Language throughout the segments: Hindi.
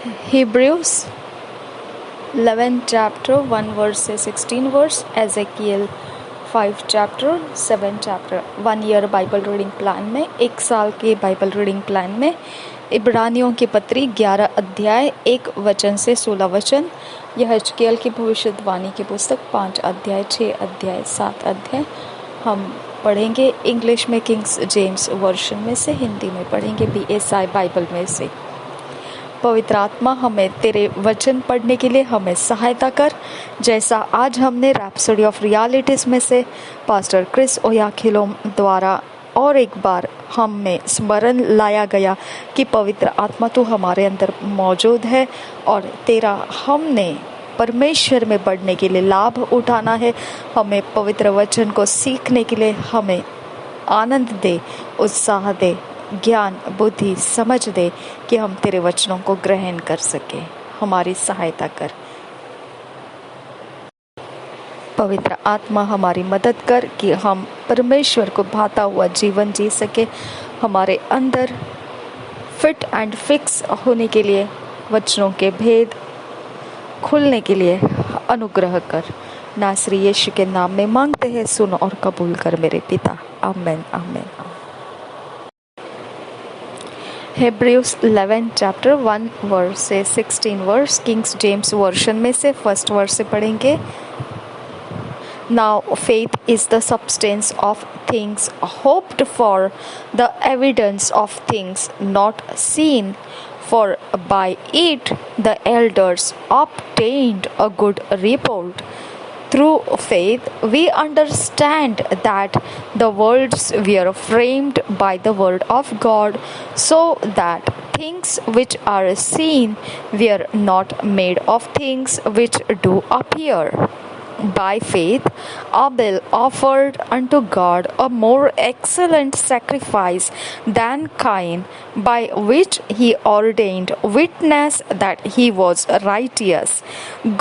Hebrews 11 chapter 1 verse से 16 verse, Ezekiel 5 chapter 7 chapter। 1 year Bible reading plan में, 1 साल के बाइबल रीडिंग प्लान में इब्रानियों की पत्री 11 अध्याय 1 वचन से 16 वचन। यह हिजकिय्याह की भविष्यवाणी की पुस्तक 5 अध्याय 6 अध्याय 7 अध्याय हम पढ़ेंगे। इंग्लिश में किंग्स जेम्स वर्जन में से, हिंदी में पढ़ेंगे BSI बाइबल में से। पवित्र आत्मा, हमें तेरे वचन पढ़ने के लिए हमें सहायता कर। जैसा आज हमने रैप्सोडी ऑफ रियलिटीज में से पास्टर क्रिस ओयाखिलोम द्वारा और एक बार हमें स्मरण लाया गया कि पवित्र आत्मा तू हमारे अंदर मौजूद है और तेरा हमने परमेश्वर में बढ़ने के लिए लाभ उठाना है। हमें पवित्र वचन को सीखने के लिए हमें आनंद दे, उत्साह दे, ज्ञान बुद्धि समझ दे कि हम तेरे वचनों को ग्रहण कर सके। हमारी सहायता कर पवित्र आत्मा, हमारी मदद कर कि हम परमेश्वर को भाता हुआ जीवन जी सके। हमारे अंदर फिट एंड फिक्स होने के लिए, वचनों के भेद खुलने के लिए अनुग्रह कर। नासरी यीशु के नाम में मांगते हैं, सुन और कबूल कर मेरे पिता। आमीन आमीन। Hebrews 11 chapter 1 verse से 16 verse, किंग्स जेम्स वर्जन में से फर्स्ट वर्स से पढ़ेंगे। Now faith is the substance of things hoped for, the evidence of things not seen. For by it the elders obtained a good report. Through faith we understand that the worlds were framed by the word of God, so that things which are seen were not made of things which do appear. By faith Abel offered unto God a more excellent sacrifice than Cain, by which he ordained witness that he was righteous,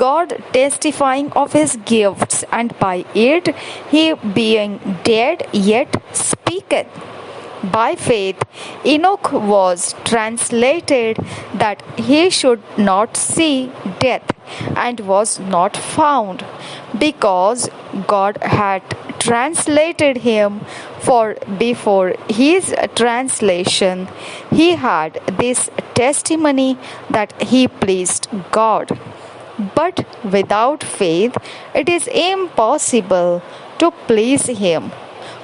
God testifying of his gifts, and by it he being dead yet speaketh. By faith Enoch was translated that he should not see death, and was not found, because God had translated him. For before his translation he had this testimony that he pleased God. But without faith it is impossible to please him.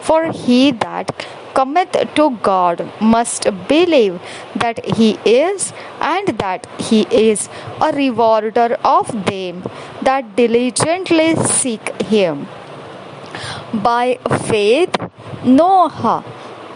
For he that cometh to God must believe that he is, and that he is a rewarder of them that diligently seek him. By faith Noah,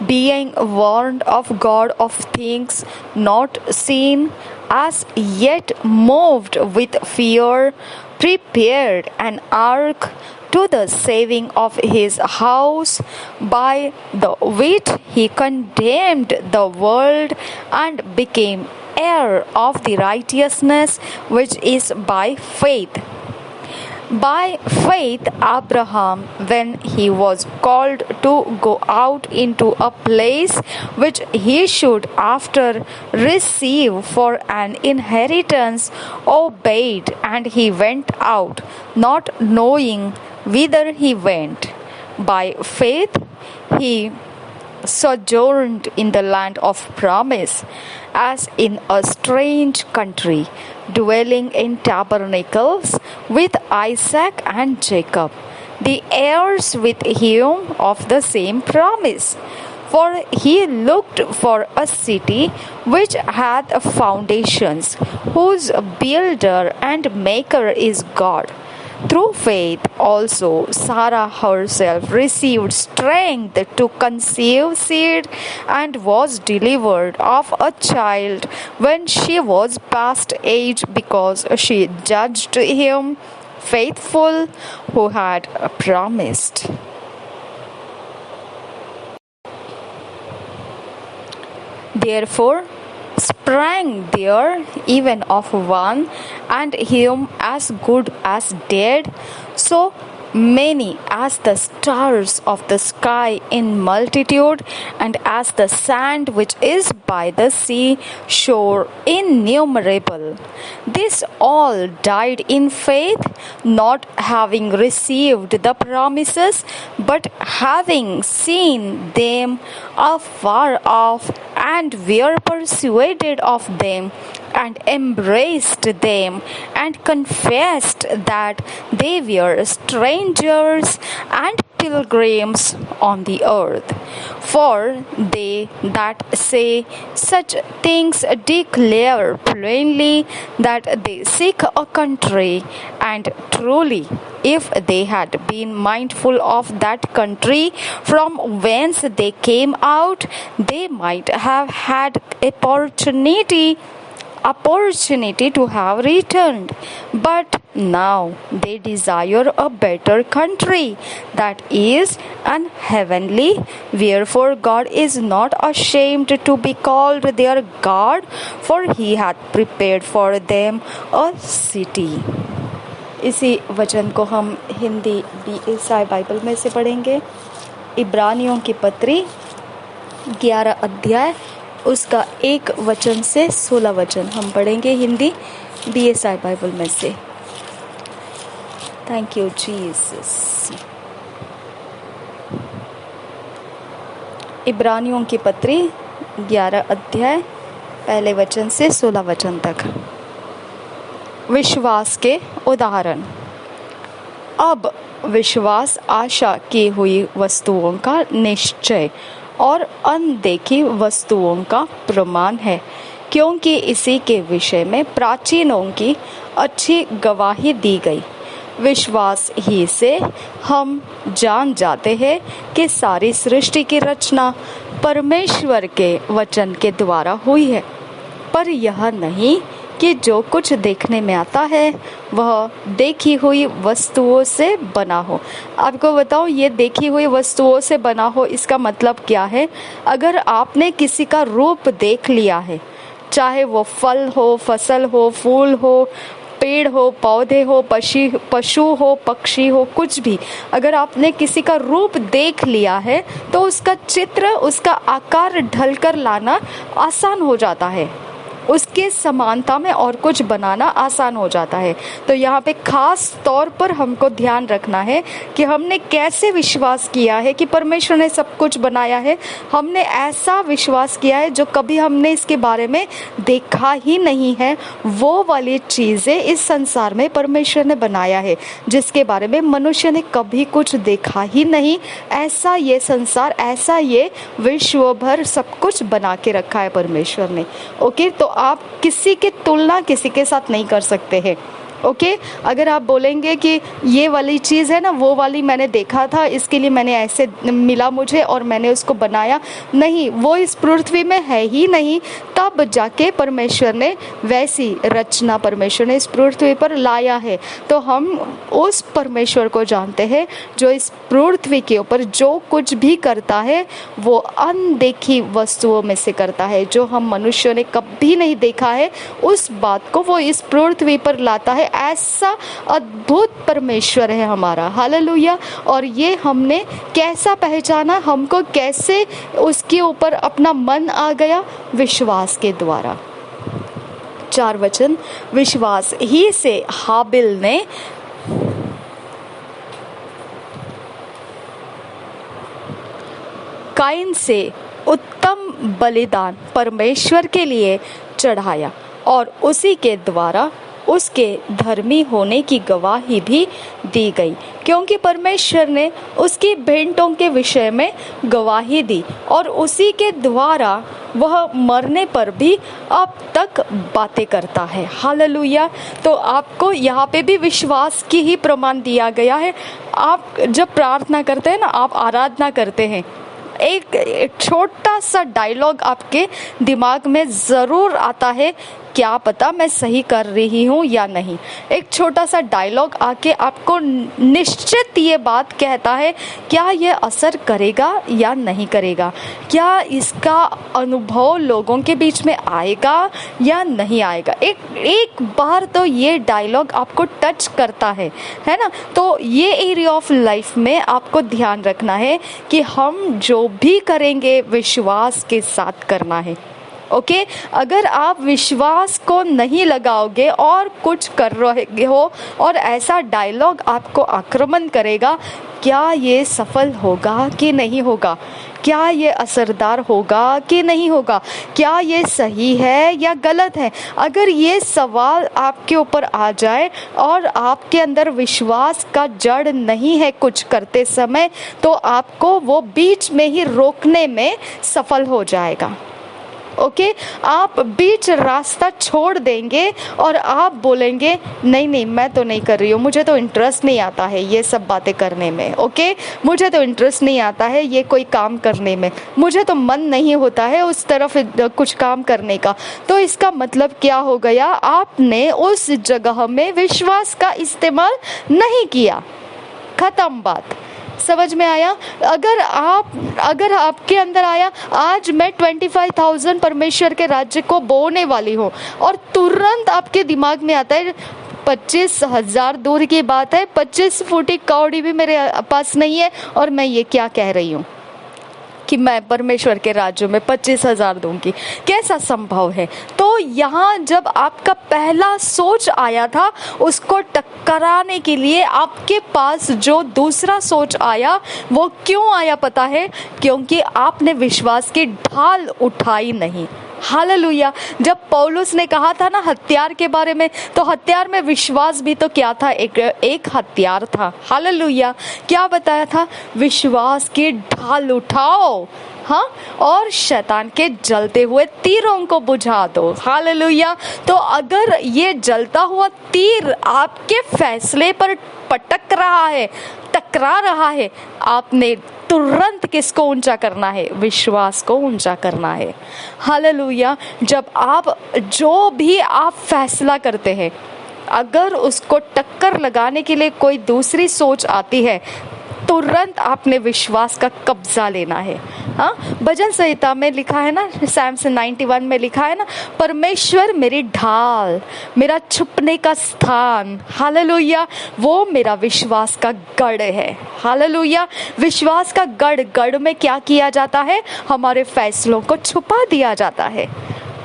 being warned of God of things not seen, as yet moved with fear, prepared an ark to the saving of his house, by the which he condemned the world, and became heir of the righteousness which is by faith. By faith Abraham, when he was called to go out into a place which he should after receive for an inheritance, obeyed, and he went out, not knowing whither he went. By faith he sojourned in the land of promise, as in a strange country, dwelling in tabernacles with Isaac and Jacob, the heirs with him of the same promise. For he looked for a city which hath foundations, whose builder and maker is God. Through faith also Sarah herself received strength to conceive seed, and was delivered of a child when she was past age, because she judged him faithful who had promised. Therefore sprang there even of one, and him as good as dead. So many as the stars of the sky in multitude, and as the sand which is by the sea shore innumerable. These all died in faith, not having received the promises, but having seen them afar off, and were persuaded of them, and embraced them, and confessed that they were strangers and pilgrims on the earth. For they that say such things declare plainly that they seek a country, and truly, if they had been mindful of that country from whence they came out, they might have had opportunity to have returned. But now they desire a better country, that is an heavenly. Wherefore God is not ashamed to be called their God, for he hath prepared for them a city. इसी वचन को हम हिंदी BSI बाइबल में से पढ़ेंगे। इब्रानियों की पत्री 11 अध्याय उसका 1 वचन से 16 वचन हम पढ़ेंगे हिंदी BSI बाइबल में से। Thank you Jesus. इब्रानियों की पत्री 11 अध्याय 1 वचन से 16 वचन तक। विश्वास के उदाहरण। अब विश्वास आशा की हुई वस्तुओं का निश्चय और अनदेखी वस्तुओं का प्रमाण है, क्योंकि इसी के विषय में प्राचीनों की अच्छी गवाही दी गई। विश्वास ही से हम जान जाते हैं कि सारी सृष्टि की रचना परमेश्वर के वचन के द्वारा हुई है, पर यह नहीं कि जो कुछ देखने में आता है वह देखी हुई वस्तुओं से बना हो। आपको बताओ, ये देखी हुई वस्तुओं से बना हो इसका मतलब क्या है? अगर आपने किसी का रूप देख लिया है, चाहे वो फल हो, फसल हो, फूल हो, पेड़ हो, पौधे हो, पशु हो, पक्षी हो, कुछ भी, अगर आपने किसी का रूप देख लिया है तो उसका चित्र, उसका आकार ढलकर लाना आसान हो जाता है, उसके समानता में और कुछ बनाना आसान हो जाता है। तो यहाँ पे खास तौर पर हमको ध्यान रखना है कि हमने कैसे विश्वास किया है कि परमेश्वर ने सब कुछ बनाया है। हमने ऐसा विश्वास किया है जो कभी हमने इसके बारे में देखा ही नहीं है। वो वाली चीज़ें इस संसार में परमेश्वर ने बनाया है जिसके बारे में मनुष्य ने कभी कुछ देखा ही नहीं। ऐसा ये संसार, ऐसा ये विश्व भर सब कुछ बना के रखा है परमेश्वर ने। ओके, तो आप किसी की तुलना किसी के साथ नहीं कर सकते हैं। ओके, अगर आप बोलेंगे कि ये वाली चीज़ है ना, वो वाली मैंने देखा था, इसके लिए मैंने ऐसे मिला मुझे और मैंने उसको बनाया, नहीं, वो इस पृथ्वी में है ही नहीं, तब जाके परमेश्वर ने वैसी रचना परमेश्वर ने इस पृथ्वी पर लाया है। तो हम उस परमेश्वर को जानते हैं जो इस पृथ्वी के ऊपर जो कुछ भी करता है वो अनदेखी वस्तुओं में से करता है, जो हम मनुष्यों ने कभी नहीं देखा है, उस बात को वो इस पृथ्वी पर लाता है। ऐसा अद्भुत परमेश्वर है हमारा, हालेलुया। और ये हमने कैसा पहचाना, हमको कैसे उसके ऊपर अपना मन आ गया? विश्वास के द्वारा। 4 वचन। विश्वास ही से हाबिल ने काइन से उत्तम बलिदान परमेश्वर के लिए चढ़ाया और उसी के द्वारा उसके धर्मी होने की गवाही भी दी गई, क्योंकि परमेश्वर ने उसकी भेंटों के विषय में गवाही दी और उसी के द्वारा वह मरने पर भी अब तक बातें करता है, हालेलुया। तो आपको यहाँ पे भी विश्वास की ही प्रमाण दिया गया है। आप जब प्रार्थना करते हैं ना, आप आराधना करते हैं, एक छोटा सा डायलॉग आपके दिमाग में ज़रूर आता है क्या पता मैं सही कर रही हूँ या नहीं। एक छोटा सा डायलॉग आके आपको निश्चित ये बात कहता है क्या ये असर करेगा या नहीं करेगा, क्या इसका अनुभव लोगों के बीच में आएगा या नहीं आएगा। एक बार तो ये डायलॉग आपको टच करता है ना। तो ये एरिया ऑफ लाइफ में आपको ध्यान रखना है कि हम जो भी करेंगे विश्वास के साथ करना है। ओके अगर आप विश्वास को नहीं लगाओगे और कुछ कर रहे हो और ऐसा डायलॉग आपको आक्रमण करेगा, क्या ये सफल होगा कि नहीं होगा, क्या ये असरदार होगा कि नहीं होगा, क्या ये सही है या गलत है। अगर ये सवाल आपके ऊपर आ जाए और आपके अंदर विश्वास का जड़ नहीं है कुछ करते समय, तो आपको वो बीच में ही रोकने में सफल हो जाएगा। ओके आप बीच रास्ता छोड़ देंगे और आप बोलेंगे नहीं मैं तो नहीं कर रही हूँ, मुझे तो इंटरेस्ट नहीं आता है ये सब बातें करने में। ओके मुझे तो इंटरेस्ट नहीं आता है ये कोई काम करने में, मुझे तो मन नहीं होता है उस तरफ कुछ काम करने का। तो इसका मतलब क्या हो गया, आपने उस जगह में विश्वास का इस्तेमाल नहीं किया। खत्म बात। समझ में आया। अगर आपके अंदर आया आज मैं 25,000 परमेश्वर के राज्य को बोने वाली हूँ और तुरंत आपके दिमाग में आता है 25,000 दूर की बात है, 25 फुटी कौड़ी भी मेरे पास नहीं है और मैं ये क्या कह रही हूँ कि मैं परमेश्वर के राज्य में 25,000 दूंगी, कैसा संभव है। तो यहाँ जब आपका पहला सोच आया था उसको टकराने के लिए आपके पास जो दूसरा सोच आया वो क्यों आया पता है, क्योंकि आपने विश्वास की ढाल उठाई नहीं। हालेलुया। जब पौलुस ने कहा था ना हथियार के बारे में, तो हथियार में विश्वास भी तो क्या था, एक हथियार था। हालेलुया। क्या बताया था, विश्वास की ढाल उठाओ हाँ और शैतान के जलते हुए तीरों को बुझा दो। हालेलुया। तो अगर ये जलता हुआ तीर आपके फैसले पर पटक रहा है, टकरा रहा है, आपने तुरंत किसको ऊंचा करना है, विश्वास को ऊंचा करना है। हालेलुया। जब आप जो भी आप फैसला करते हैं, अगर उसको टक्कर लगाने के लिए कोई दूसरी सोच आती है, तुरंत आपने विश्वास का कब्जा लेना है। हाँ भजन संहिता में लिखा है ना, सैमसन 91 में लिखा है ना, परमेश्वर मेरी ढाल, मेरा छुपने का स्थान। हालेलुया। वो मेरा विश्वास का गढ़ है। हालेलुया। विश्वास का गढ़ में क्या किया जाता है, हमारे फैसलों को छुपा दिया जाता है।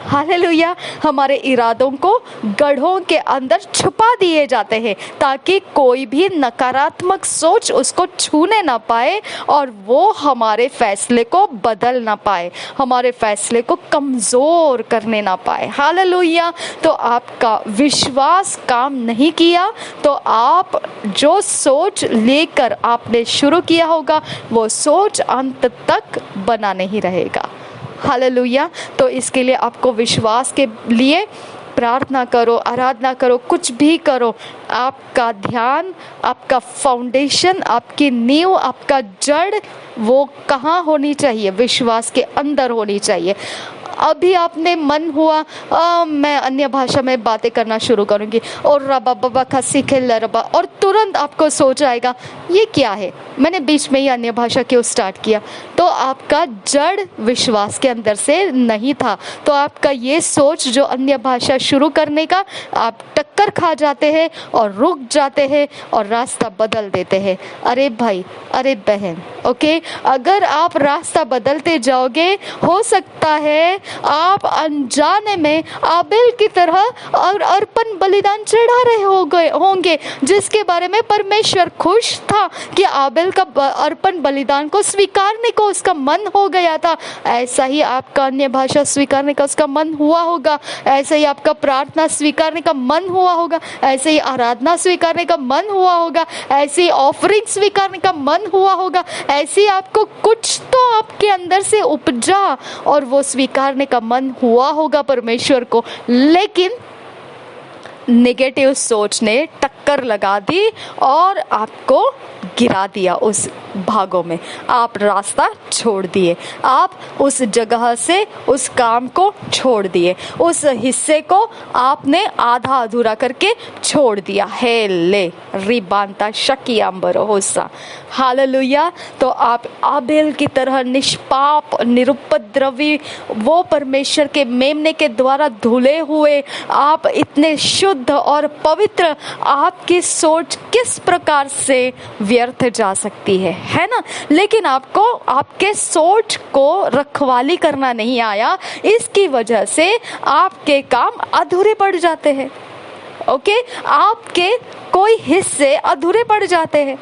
हालेलुया। हमारे इरादों को गढ़ों के अंदर छुपा दिए जाते हैं ताकि कोई भी नकारात्मक सोच उसको छूने ना पाए और वो हमारे फैसले को बदल ना पाए, हमारे फैसले को कमज़ोर करने ना पाए। हालेलुया। तो आपका विश्वास काम नहीं किया तो आप जो सोच लेकर आपने शुरू किया होगा वो सोच अंत तक बना नहीं रहेगा। हालेलुया। तो इसके लिए आपको विश्वास के लिए प्रार्थना करो, आराधना करो, कुछ भी करो। आपका ध्यान, आपका फाउंडेशन, आपकी नींव, आपका जड़ वो कहाँ होनी चाहिए, विश्वास के अंदर होनी चाहिए। अभी आपने मन हुआ मैं अन्य भाषा में बातें करना शुरू करूंगी और रबा बबा खसी खेल रबा, और तुरंत आपको सोच आएगा ये क्या है, मैंने बीच में ही अन्य भाषा क्यों स्टार्ट किया। तो आपका जड़ विश्वास के अंदर से नहीं था। तो आपका ये सोच जो अन्य भाषा शुरू करने का, आप टक्कर खा जाते हैं और रुक जाते हैं और रास्ता बदल देते हैं। अरे भाई, अरे बहन, ओके, अगर आप रास्ता बदलते जाओगे, हो सकता है आप अनजाने में आबेल की तरह और अर्पण बलिदान चढ़ा रहे होंगे जिसके बारे में परमेश्वर खुश था कि आबेल का अर्पण बलिदान को स्वीकारने को उसका मन हो गया था। ऐसा ही आपका अन्य भाषा स्वीकारने का उसका मन हुआ होगा, ऐसा ही आपका प्रार्थना स्वीकारने का मन हुआ होगा, ऐसे ही आराधना स्वीकारने का मन हुआ होगा, ऐसे ही ऑफरिंग स्वीकारने का मन हुआ होगा, ऐसे ही आपको कुछ तो आपके अंदर से उपजा और वो स्वीकारने का मन हुआ होगा परमेश्वर को। लेकिन नेगेटिव सोच ने टक्कर टक्कर लगा दी और आपको गिरा दिया उस भागों में। आप रास्ता छोड़ दिए, आप उस जगह से उस काम को छोड़ दिए, उस हिस्से को आपने आधा अधूरा करके छोड़ दिया। हे ले रिबांता शकी अंबरो होसा, हालेलुया। तो आप आबेल की तरह निष्पाप निरुपद्रवी, वो परमेश्वर के मेमने के द्वारा धुले हुए, आप इतने शुद्ध और पवित्र, आपकी सोच किस प्रकार से व्यर्थ जा सकती है ना। लेकिन आपको आपके सोच को रखवाली करना नहीं आया, इसकी वजह से आपके काम अधूरे पड़ जाते हैं। ओके, आपके कोई हिस्से अधूरे पड़ जाते हैं,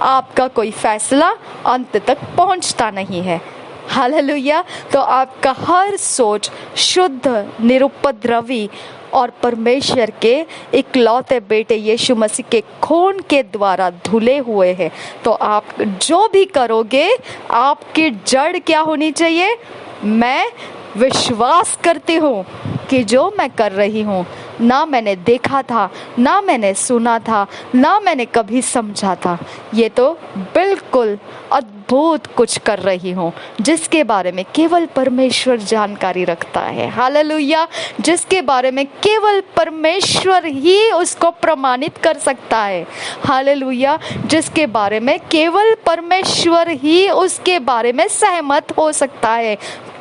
आपका कोई फैसला अंत तक पहुंचता नहीं है। हालेलुया। तो आपका हर सोच शुद्ध, निरुपद्रवी और परमेश्वर के इकलौते बेटे यीशु मसीह के खून के द्वारा धुले हुए हैं। तो आप जो भी करोगे, आपकी जड़ क्या होनी चाहिए? मैं विश्वास करती हूँ कि जो मैं कर रही हूँ, ना मैंने देखा था, ना मैंने सुना था, ना मैंने कभी समझा था, ये तो बिल्कुल अद्भुत कुछ कर रही हूँ, जिसके बारे में केवल परमेश्वर जानकारी रखता है। हालेलुया। जिसके बारे में केवल परमेश्वर ही उसको प्रमाणित कर सकता है। हालेलुया। जिसके बारे में केवल परमेश्वर ही उसके बारे में सहमत हो सकता है,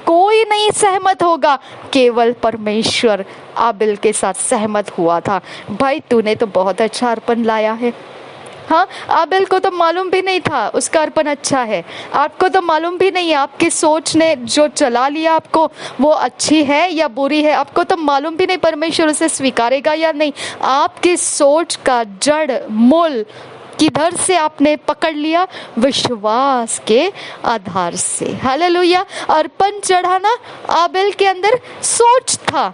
कोई नहीं सहमत होगा, केवल परमेश्वर आबिल के साथ सहमत हुआ था। भाई तूने तो बहुत अच्छा अर्पण लाया है। हाँ, आबिल को तो मालूम भी नहीं था उसका अर्पण अच्छा है, आपको तो मालूम भी नहीं है, आपकी सोच ने जो चला लिया आपको, वो अच्छी है या बुरी है, आपको तो मालूम भी नहीं परमेश्वर उसे स्वीकारेगा या नहीं। आपकी सोच का जड़ मूल किधर से आपने पकड़ लिया? विश्वास के आधार से। हालेलुया। अर्पण चढ़ाना, आबेल के अंदर सोच था,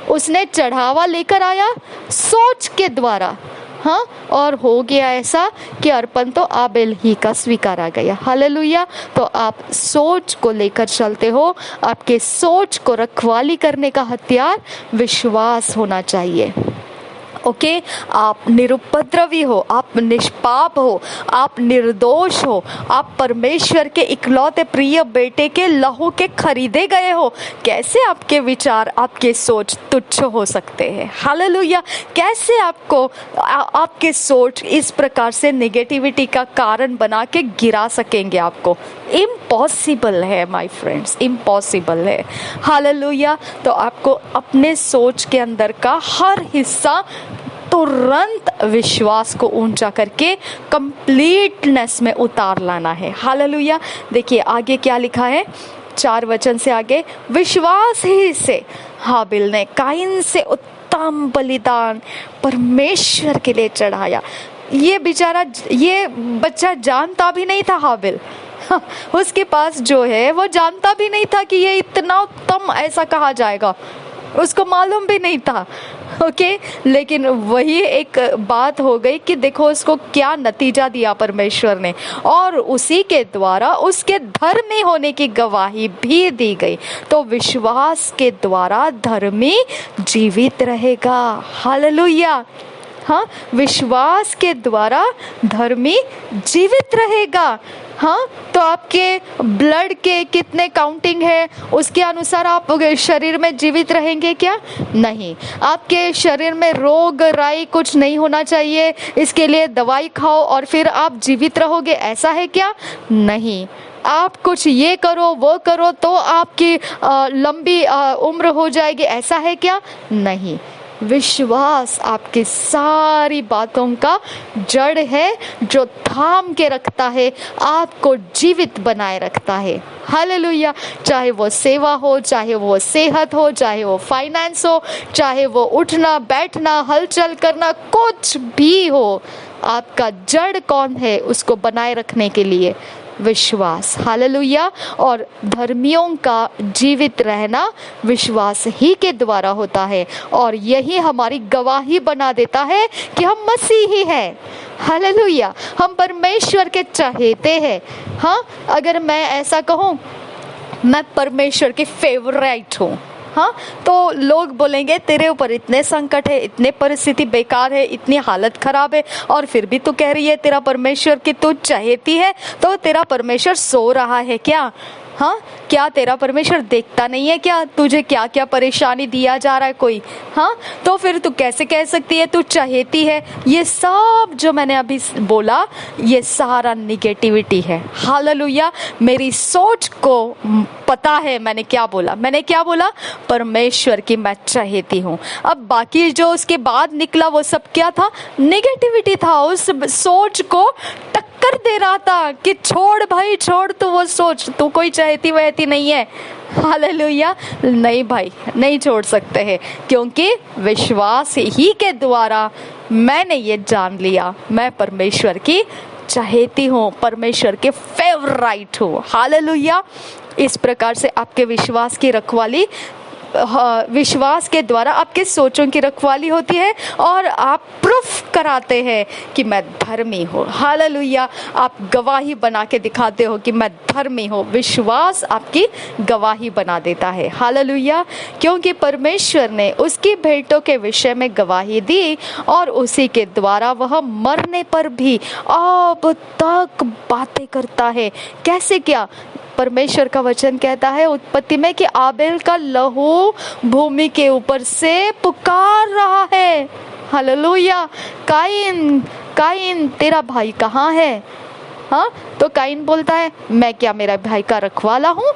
उसने चढ़ावा लेकर आया सोच के द्वारा। हाँ, और हो गया ऐसा कि अर्पण तो आबेल ही का स्वीकारा गया। हालेलुया। तो आप सोच को लेकर चलते हो, आपके सोच को रखवाली करने का हथियार विश्वास होना चाहिए। ओके, आप निरुपद्रवी हो, आप निष्पाप हो, आप निर्दोष हो, आप परमेश्वर के इकलौते प्रिय बेटे के लहू के खरीदे गए हो। कैसे आपके विचार, आपके सोच तुच्छ हो सकते हैं? हालेलुया। कैसे आपके सोच इस प्रकार से नेगेटिविटी का कारण बना के गिरा सकेंगे आपको? इम्पॉसिबल है माय फ्रेंड्स, इम्पॉसिबल है। हालेलुया। तो आपको अपने सोच के अंदर का हर हिस्सा तुरंत विश्वास को ऊंचा करके कंप्लीटनेस में उतार लाना है। हालेलुया। देखिए आगे क्या लिखा है, 4 वचन से आगे, विश्वास ही से हाबिल ने काइन से उत्तम बलिदान परमेश्वर के लिए चढ़ाया। ये बेचारा, ये बच्चा जानता भी नहीं था हाबिल, उसके पास जो है वो जानता भी नहीं था कि ये इतना उत्तम ऐसा कहा जाएगा, उसको मालूम भी नहीं था। ओके, लेकिन वही एक बात हो गई कि देखो उसको क्या नतीजा दिया परमेश्वर ने, और उसी के द्वारा उसके धर्मी होने की गवाही भी दी गई। तो विश्वास के द्वारा धर्मी जीवित रहेगा। हालेलुया। हाँ, विश्वास के द्वारा धर्मी जीवित रहेगा। हाँ, तो आपके ब्लड के कितने काउंटिंग है उसके अनुसार आप शरीर में जीवित रहेंगे क्या? नहीं। आपके शरीर में रोग राई कुछ नहीं होना चाहिए, इसके लिए दवाई खाओ और फिर आप जीवित रहोगे, ऐसा है क्या? नहीं। आप कुछ ये करो वो करो तो आपकी लंबी उम्र हो जाएगी, ऐसा है क्या? नहीं। विश्वास आपकी सारी बातों का जड़ है, जो थाम के रखता है, आपको जीवित बनाए रखता है। हालेलुया। चाहे वो सेवा हो, चाहे वो सेहत हो, चाहे वो फाइनेंस हो, चाहे वो उठना बैठना हलचल करना, कुछ भी हो, आपका जड़ कौन है उसको बनाए रखने के लिए? विश्वास। हालेलुया। और धर्मियों का जीवित रहना विश्वास ही के द्वारा होता है, और यही हमारी गवाही बना देता है कि हम मसीही हैं। हालेलुया। हम परमेश्वर के चहेते हैं। हाँ, अगर मैं ऐसा कहूँ, मैं परमेश्वर की फेवरेट हूँ। हाँ, तो लोग बोलेंगे तेरे ऊपर इतने संकट है, इतने परिस्थिति बेकार है, इतनी हालत खराब है, और फिर भी तू कह रही है तेरा परमेश्वर कि तू चाहती है। तो तेरा परमेश्वर सो रहा है क्या? हाँ, क्या तेरा परमेश्वर देखता नहीं है क्या तुझे क्या क्या परेशानी दिया जा रहा है कोई? हाँ, तो फिर तू कैसे कह सकती है तू चाहती है? ये सब जो मैंने अभी बोला ये सारा निगेटिविटी है। हालेलुया। मेरी सोच को पता है मैंने क्या बोला, परमेश्वर की मैं चाहती हूँ। अब बाकी जो उसके बाद निकला वो सब क्या था? निगेटिविटी था। उस सोच को टक्कर दे रहा था कि छोड़ भाई छोड़, तू वो सोच, तू कोई चाहती वहती नहीं है। हालेलुया। नहीं भाई, नहीं छोड़ सकते हैं, क्योंकि विश्वास ही के द्वारा मैंने ये जान लिया मैं परमेश्वर की चाहती हूँ, परमेश्वर के फेवराइट हूँ। हालेलुया। इस प्रकार से आपके विश्वास की रखवाली, विश्वास के द्वारा आपके सोचों की रखवाली होती है और आप प्रूफ कराते हैं कि मैं धर्मी हूँ। हालेलुया। आप गवाही बना के दिखाते हो कि मैं धर्मी हूँ। विश्वास आपकी गवाही बना देता है। हालेलुया। क्योंकि परमेश्वर ने उसकी भेंटों के विषय में गवाही दी और उसी के द्वारा वह मरने पर भी अब तक बातें करता है। कैसे? क्या परमेश्वर का वचन कहता है उत्पत्ति में कि आबेल का लहू भूमि के ऊपर से पुकार रहा है। हालेलुया। काइन, काइन तेरा भाई कहाँ है? हाँ, तो काइन बोलता है मैं क्या मेरा भाई का रखवाला हूँ?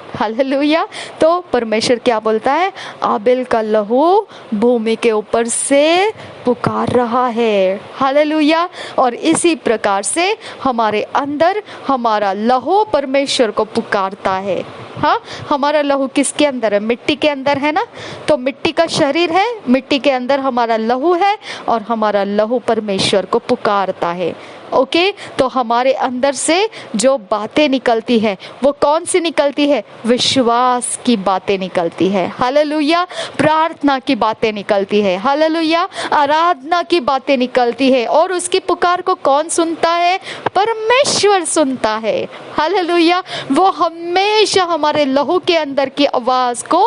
हालेलुया। तो परमेश्वर क्या बोलता है? आबेल का लहू भूमि के ऊपर से पुकार रहा है। हालेलुया। और इसी प्रकार से हमारे अंदर हमारा लहू परमेश्वर को पुकारता है। हाँ, हमारा लहू किसके अंदर है? मिट्टी के अंदर है ना। तो मिट्टी का शरीर है, मिट्टी के अंदर हमारा लहू है और हमारा लहू परमेश्वर को पुकारता है। ओके, तो हमारे अंदर से जो बातें निकलती है वो कौन सी निकलती है? विश्वास की बातें निकलती है। हालेलुया। प्रार्थना की बातें निकलती है। हालेलुया। आराधना की बातें निकलती है। और उसकी पुकार को कौन सुनता है? परमेश्वर सुनता है। हालेलुया। वो हमेशा हमारे लहू के अंदर की आवाज को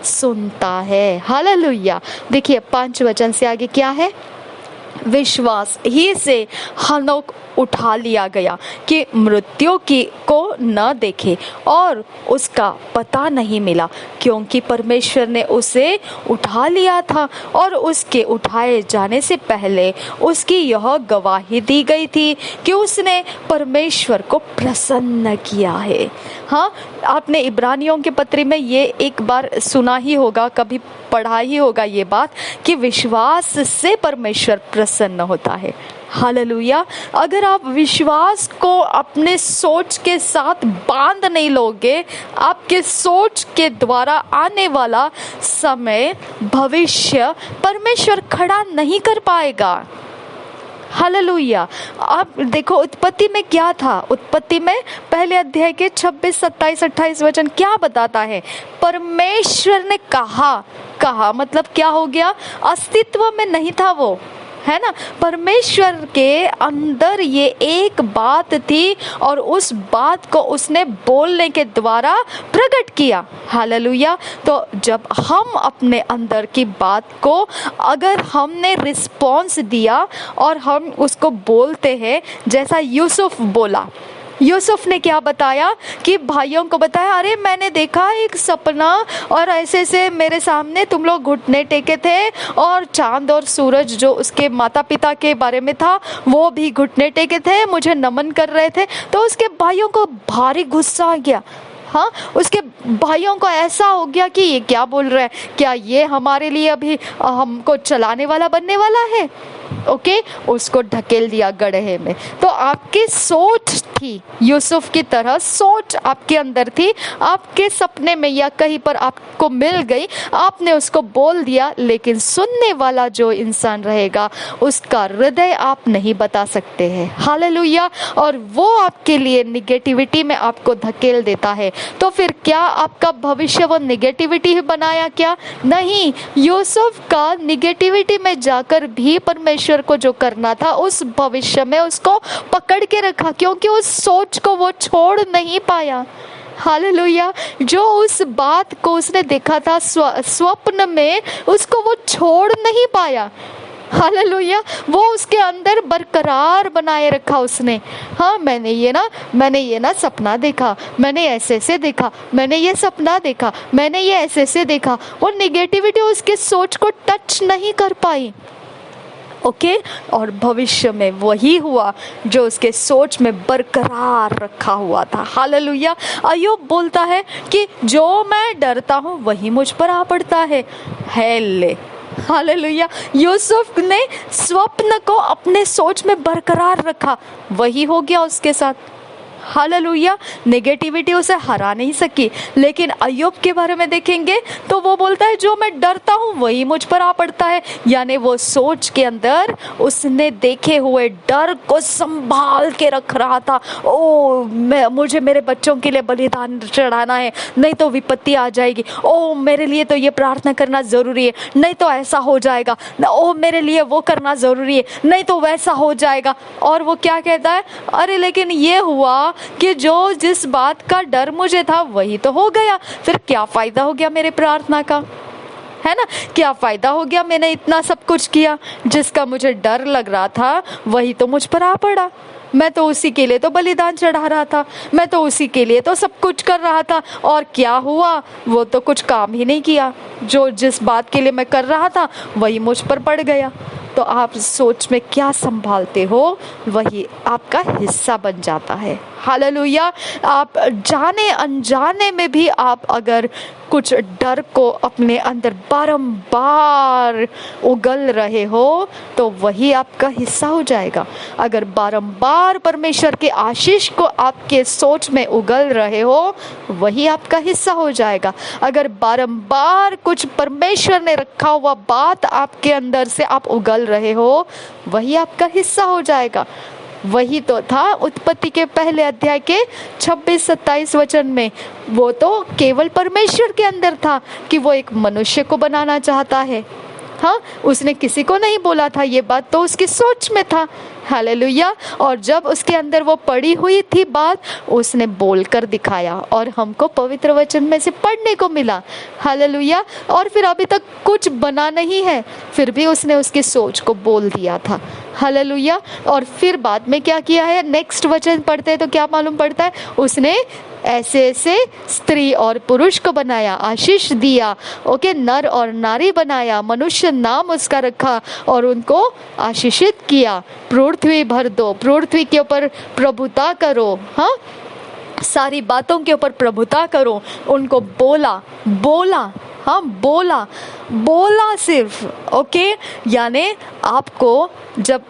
सुनता है। हालेलुया। देखिए 5 वचन से आगे क्या है? विश्वास ही से हनोक उठा लिया गया कि मृत्यु की को न देखे और उसका पता नहीं मिला, क्योंकि परमेश्वर ने उसे उठा लिया था और उसके उठाए जाने से पहले उसकी यह गवाही दी गई थी कि उसने परमेश्वर को प्रसन्न किया है। हाँ, आपने इब्रानियों के पत्री में ये एक बार सुना ही होगा, कभी पढ़ा ही होगा ये बात कि विश्वास से परमेश्वर प्रसन्न होता है। हालेलुया। अगर आप विश्वास को अपने सोच के साथ बांध नहीं लोगे, आपके सोच के द्वारा आने वाला समय, भविष्य परमेश्वर खड़ा नहीं कर पाएगा। हालेलुया। आप देखो उत्पत्ति में क्या था? उत्पत्ति में पहले अध्याय के 26, 27, 28 वचन क्या बताता है? परमेश्वर ने कहा मतलब क्या हो गया? अस्तित्व में नहीं था वो, है ना। परमेश्वर के अंदर ये एक बात थी और उस बात को उसने बोलने के द्वारा प्रकट किया। हालेलुया। तो जब हम अपने अंदर की बात को अगर हमने रिस्पॉन्स दिया और हम उसको बोलते हैं, जैसा यूसुफ बोला, यूसुफ ने क्या बताया कि भाइयों को बताया, अरे मैंने देखा एक सपना और ऐसे से मेरे सामने तुम लोग घुटने टेके थे और चांद और सूरज जो उसके माता पिता के बारे में था वो भी घुटने टेके थे, मुझे नमन कर रहे थे। तो उसके भाइयों को भारी गुस्सा आ गया। हाँ, उसके भाइयों को ऐसा हो गया कि ये क्या बोल रहे हैं, क्या ये हमारे लिए अभी हमको चलाने वाला बनने वाला है? ओके, उसको ढकेल दिया गड्ढे में। तो आपकी सोच थी, यूसुफ की तरह सोच आपके अंदर थी, आपके सपने में या कहीं पर आपको मिल गई, आपने उसको बोल दिया, लेकिन सुनने वाला जो इंसान रहेगा उसका हृदय आप नहीं बता सकते हैं। हालेलुया। और वो आपके लिए निगेटिविटी में आपको धकेल देता है। तो फिर क्या आपका भविष्य वो निगेटिविटी ही बनाया क्या? नहीं, यूसुफ का निगेटिविटी में जाकर भी परमेश्वर को जो करना था उस भविष्य में उसको पकड़ के रखा, क्योंकि उस सोच को वो छोड़ नहीं पाया। हालेलुया। जो उस बात को उसने देखा था स्वप्न में, उसको वो छोड़ नहीं पाया। हालेलुया। वो उसके अंदर बरकरार बनाए रखा उसने। हाँ, मैंने ये ना सपना देखा, मैंने ऐसे ऐसे देखा, मैंने ये सपना देखा, मैंने ये ऐसे ऐसे देखा। वो निगेटिविटी उसके सोच को टच नहीं कर पाई। ओके और भविष्य में वही हुआ जो उसके सोच में बरकरार रखा हुआ था। हालेलुया। अय्यूब बोलता है कि जो मैं डरता हूँ वही मुझ पर आ पड़ता है। ले हालेलुया। यूसुफ ने स्वप्न को अपने सोच में बरकरार रखा, वही हो गया उसके साथ। हालेलुया। नेगेटिविटी उसे हरा नहीं सकी। लेकिन अय्यूब के बारे में देखेंगे तो वो बोलता है जो मैं डरता हूँ वही मुझ पर आ पड़ता है। यानी वो सोच के अंदर उसने देखे हुए डर को संभाल के रख रहा था। मुझे मेरे बच्चों के लिए बलिदान चढ़ाना है, नहीं तो विपत्ति आ जाएगी। मेरे लिए तो ये प्रार्थना करना जरूरी है, नहीं तो ऐसा हो जाएगा। मेरे लिए वो करना जरूरी है, नहीं तो वैसा हो जाएगा। और वो क्या कहता है, अरे लेकिन ये हुआ कि जो जिस बात का डर मुझे था वही तो हो गया, फिर क्या फायदा हो गया मेरे प्रार्थना का, है ना? क्या फायदा हो गया, मैंने इतना सब कुछ किया, जिसका मुझे डर लग रहा था वही तो मुझ पर आ पड़ा। मैं तो उसी के लिए तो बलिदान चढ़ा रहा था, मैं तो उसी के लिए तो सब कुछ कर रहा था, और क्या हुआ, वो तो कुछ काम ही नहीं किया। जो जिस बात के लिए मैं कर रहा था वही मुझ पर पड़ गया। तो आप सोच में क्या संभालते हो वही आपका हिस्सा बन जाता है। हालेलुया। आप जाने अनजाने में भी आप अगर कुछ डर को अपने अंदर बारंबार उगल रहे हो तो वही आपका हिस्सा हो जाएगा। अगर बारंबार परमेश्वर के आशीष को आपके सोच में उगल रहे हो वही आपका हिस्सा हो जाएगा। अगर बारंबार कुछ परमेश्वर ने रखा हुआ बात आपके अंदर से आप उगल रहे हो वही आपका हिस्सा हो जाएगा। वही तो था उत्पत्ति के पहले अध्याय के 26-27 वचन में। वो तो केवल परमेश्वर के अंदर था कि वो एक मनुष्य को बनाना चाहता है। हाँ, उसने किसी को नहीं बोला था, ये बात तो उसकी सोच में था। हालेलुया। और जब उसके अंदर वो पड़ी हुई थी बात, उसने बोल कर दिखाया और हमको पवित्र वचन में से पढ़ने को मिला। हालेलुया। और फिर अभी तक कुछ बना नहीं है, फिर भी उसने उसकी सोच को बोल दिया था। हालेलुया। और फिर बाद में क्या किया है, नेक्स्ट वचन पढ़ते हैं तो क्या मालूम पड़ता है, उसने ऐसे ऐसे स्त्री और पुरुष को बनाया, आशीष दिया। ओके, नर और नारी बनाया, मनुष्य नाम उसका रखा और उनको आशीषित किया। पृथ्वी भर दो, पृथ्वी के ऊपर प्रभुता करो। हाँ, सारी बातों के ऊपर प्रभुता करो। उनको बोला। हाँ, बोला सिर्फ। ओके, यानी आपको जब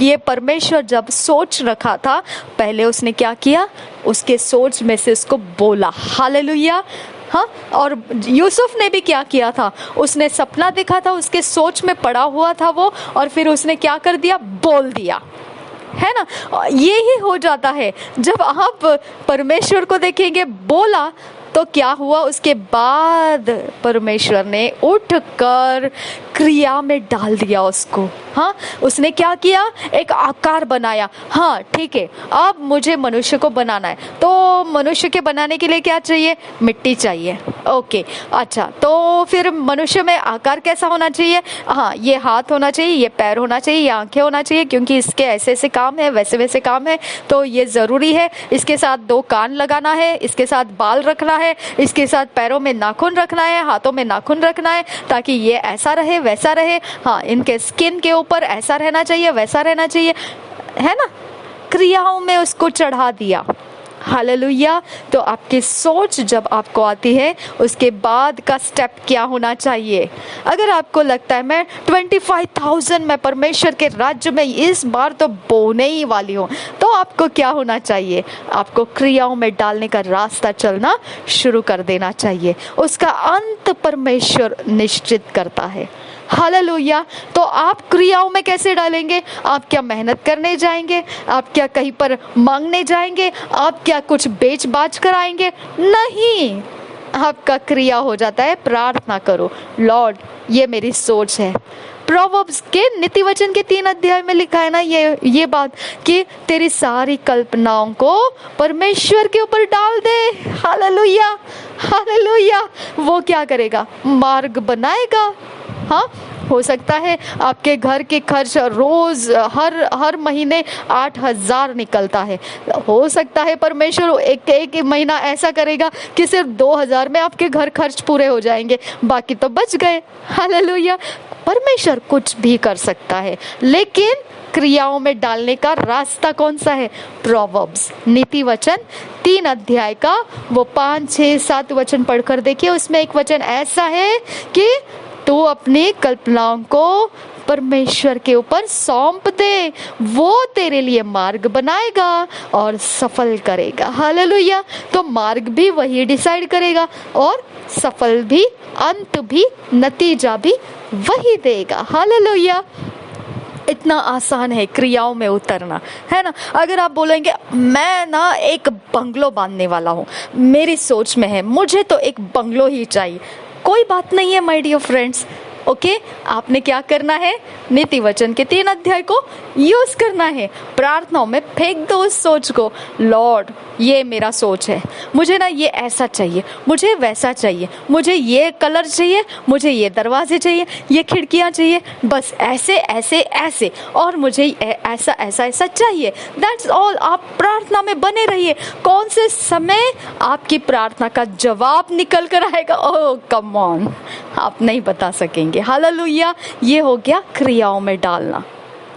ये परमेश्वर जब सोच रखा था, पहले उसने क्या किया, उसके सोच में से उसको बोला। हालेलुया। हाँ, और यूसुफ ने भी क्या किया था, उसने सपना देखा था, उसके सोच में पड़ा हुआ था वो, और फिर उसने क्या कर दिया, बोल दिया, है ना? ये ही हो जाता है जब आप परमेश्वर को देखेंगे। बोला तो क्या हुआ, उसके बाद परमेश्वर ने उठकर क्रिया में डाल दिया उसको। हाँ, उसने क्या किया, एक आकार बनाया। हाँ ठीक है, अब मुझे मनुष्य को बनाना है, तो मनुष्य के बनाने के लिए क्या चाहिए, मिट्टी चाहिए। ओके, अच्छा, तो फिर मनुष्य में आकार कैसा होना चाहिए, हाँ ये हाथ होना चाहिए, ये पैर होना चाहिए, ये आंखें होना चाहिए, क्योंकि इसके ऐसे ऐसे काम है, वैसे वैसे काम है, तो ये जरूरी है। इसके साथ 2 कान लगाना है, इसके साथ बाल रखना है, इसके साथ पैरों में नाखून रखना है, हाथों में नाखून रखना है, ताकि ये ऐसा रहे वैसा रहे। हाँ, इनके स्किन के ऊपर ऐसा रहना चाहिए वैसा रहना चाहिए, है ना? क्रियाओं में उसको चढ़ा दिया। हालेलुया। तो आपकी सोच जब आपको आती है, उसके बाद का स्टेप क्या होना चाहिए? अगर आपको लगता है मैं 25,000 मैं परमेश्वर के राज्य में इस बार तो बोने ही वाली हूँ, तो आपको क्या होना चाहिए, आपको क्रियाओं में डालने का रास्ता चलना शुरू कर देना चाहिए। उसका अंत परमेश्वर निश्चित करता है। हालेलुया। तो आप क्रियाओं में कैसे डालेंगे? आप क्या मेहनत करने जाएंगे? आप क्या कहीं पर मांगने जाएंगे? आप क्या कुछ बेच बाच कर आएंगे? नहीं, आपका क्रिया हो जाता है, प्रार्थना करो, लॉर्ड ये मेरी सोच है, प्रोवर्ब्स के नीति वचन के 3 अध्याय में लिखा है ना ये बात कि तेरी सारी कल्पनाओं को परमेश्वर के ऊपर डाल दे। Hallelujah, hallelujah. वो क्या करेगा? मार्ग बनाएगा। हाँ, हो सकता है आपके घर के खर्च रोज हर महीने 8,000 निकलता है। हो सकता है परमेश्वर एक महीना ऐसा करेगा कि सिर्फ 2,000 में आपके घर खर्च पूरे हो जाएंगे, बाकी तो बच गए। हालेलुया। परमेश्वर कुछ भी कर सकता है, लेकिन क्रियाओं में डालने का रास्ता कौन सा है? प्रोवर्ब्स, नीति वचन 3 अध्याय का वो 5, 6, 7 वचन पढ़कर देखिए। उसमें एक वचन ऐसा है कि तू अपनी कल्पनाओं को परमेश्वर के ऊपर सौंप दे, वो तेरे लिए मार्ग बनाएगा और सफल करेगा। हालेलुया। तो मार्ग भी वही डिसाइड करेगा और सफल भी, अंत भी, नतीजा भी वही देगा। हालेलुया। इतना आसान है क्रियाओं में उतरना, है ना। अगर आप बोलेंगे मैं ना एक बंगलो बांधने वाला हूँ, मेरी सोच में है मुझे तो एक बंगलो ही चाहिए, कोई बात नहीं है माय डियर फ्रेंड्स। ओके, आपने क्या करना है? नीति वचन के 3 अध्याय को यूज करना है। प्रार्थनाओं में फेंक दो उस सोच को। लॉर्ड, ये मेरा सोच है, मुझे ना ये ऐसा चाहिए, मुझे वैसा चाहिए, मुझे ये कलर चाहिए, मुझे ये दरवाजे चाहिए, ये खिड़कियां चाहिए, बस ऐसे ऐसे ऐसे, और मुझे ऐसा ऐसा ऐसा चाहिए। That's all. आप प्रार्थना में बने रहिए। कौन से समय आपकी प्रार्थना का जवाब निकल कर आएगा, ओह कम ऑन, आप नहीं बता सकेंगे। हालेलुया। ये हो गया क्रियाओं में डालना।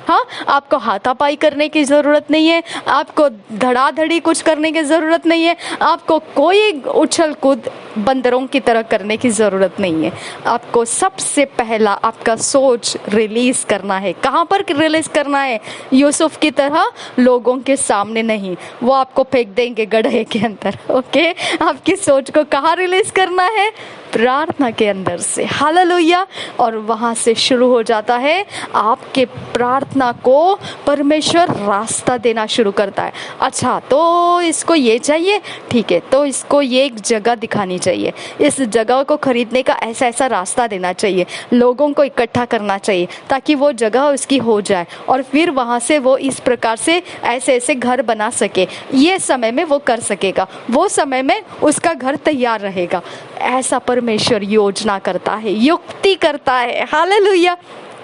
हाँ, आपको हाथापाई करने की जरूरत नहीं है, आपको धड़ाधड़ी कुछ करने की जरूरत नहीं है, आपको कोई उछल कूद बंदरों की तरह करने की जरूरत नहीं है। आपको सबसे पहला आपका सोच रिलीज करना है। कहाँ पर रिलीज करना है? यूसुफ की तरह लोगों के सामने नहीं, वो आपको फेंक देंगे गड्ढे के अंदर। ओके, आपकी सोच को कहाँ रिलीज करना है? प्रार्थना के अंदर से। हालेलुया। और वहां से शुरू हो जाता है आपके प्रार्थना को परमेश्वर रास्ता देना शुरू करता है। अच्छा, तो इसको ये चाहिए, ठीक है, तो इसको ये एक जगह दिखानी चाहिए, इस जगह को खरीदने का ऐसा ऐसा रास्ता देना चाहिए, लोगों को इकट्ठा करना चाहिए ताकि वो जगह उसकी हो जाए, और फिर वहां से वो इस प्रकार से ऐसे ऐसे घर बना सके। ये समय में वो कर सकेगा, वो समय में उसका घर तैयार रहेगा। ऐसा परमेश्वर योजना करता है, युक्ति करता है। हालेलुया।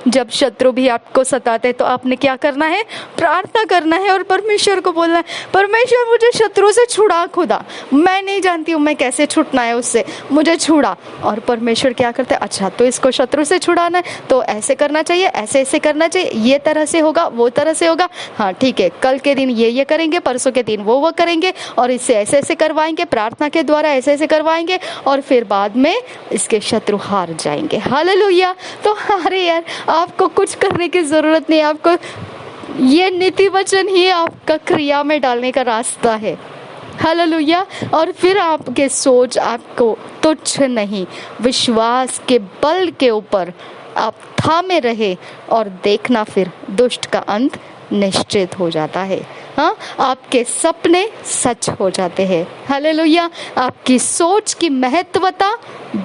जब शत्रु भी आपको सताते तो आपने क्या करना है? प्रार्थना करना है और परमेश्वर को बोलना है, परमेश्वर मुझे शत्रु से छुड़ा खुदा, मैं नहीं जानती हूँ मैं कैसे छूटना है उससे, मुझे छुड़ा। और परमेश्वर क्या करते हैं? अच्छा, तो इसको शत्रु से छुड़ाना है तो ऐसे करना चाहिए, ऐसे ऐसे करना चाहिए, ये तरह से होगा, वो तरह से होगा। हाँ ठीक है, कल के दिन ये करेंगे, परसों के दिन वो करेंगे, और इससे ऐसे ऐसे करवाएंगे, प्रार्थना के द्वारा ऐसे ऐसे करवाएंगे, और फिर बाद में इसके शत्रु हार जाएंगे। हालेलुया। तो अरे यार, आपको कुछ करने की जरूरत नहीं, आपको ये नीति वचन ही आपका क्रिया में डालने का रास्ता है। हालेलुया। और फिर आपके सोच आपको तुच्छ नहीं, विश्वास के बल के ऊपर आप थामे रहे और देखना फिर दुष्ट का अंत निश्चित हो जाता है। हाँ, आपके सपने सच हो जाते हैं। हालेलुया। आपकी सोच की महत्वता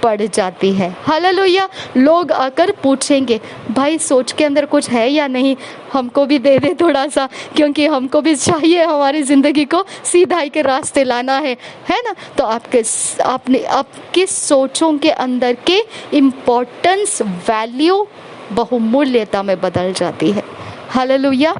बढ़ जाती है। हालेलुया। लोग आकर पूछेंगे, भाई सोच के अंदर कुछ है या नहीं, हमको भी दे दे थोड़ा सा, क्योंकि हमको भी चाहिए हमारी जिंदगी को सीधाई के रास्ते लाना है ना। तो आपकी सोचों के अंदर के इम्पोर्टेंस, वैल्यू बहुमूल्यता में बदल जाती है। हालेलुया।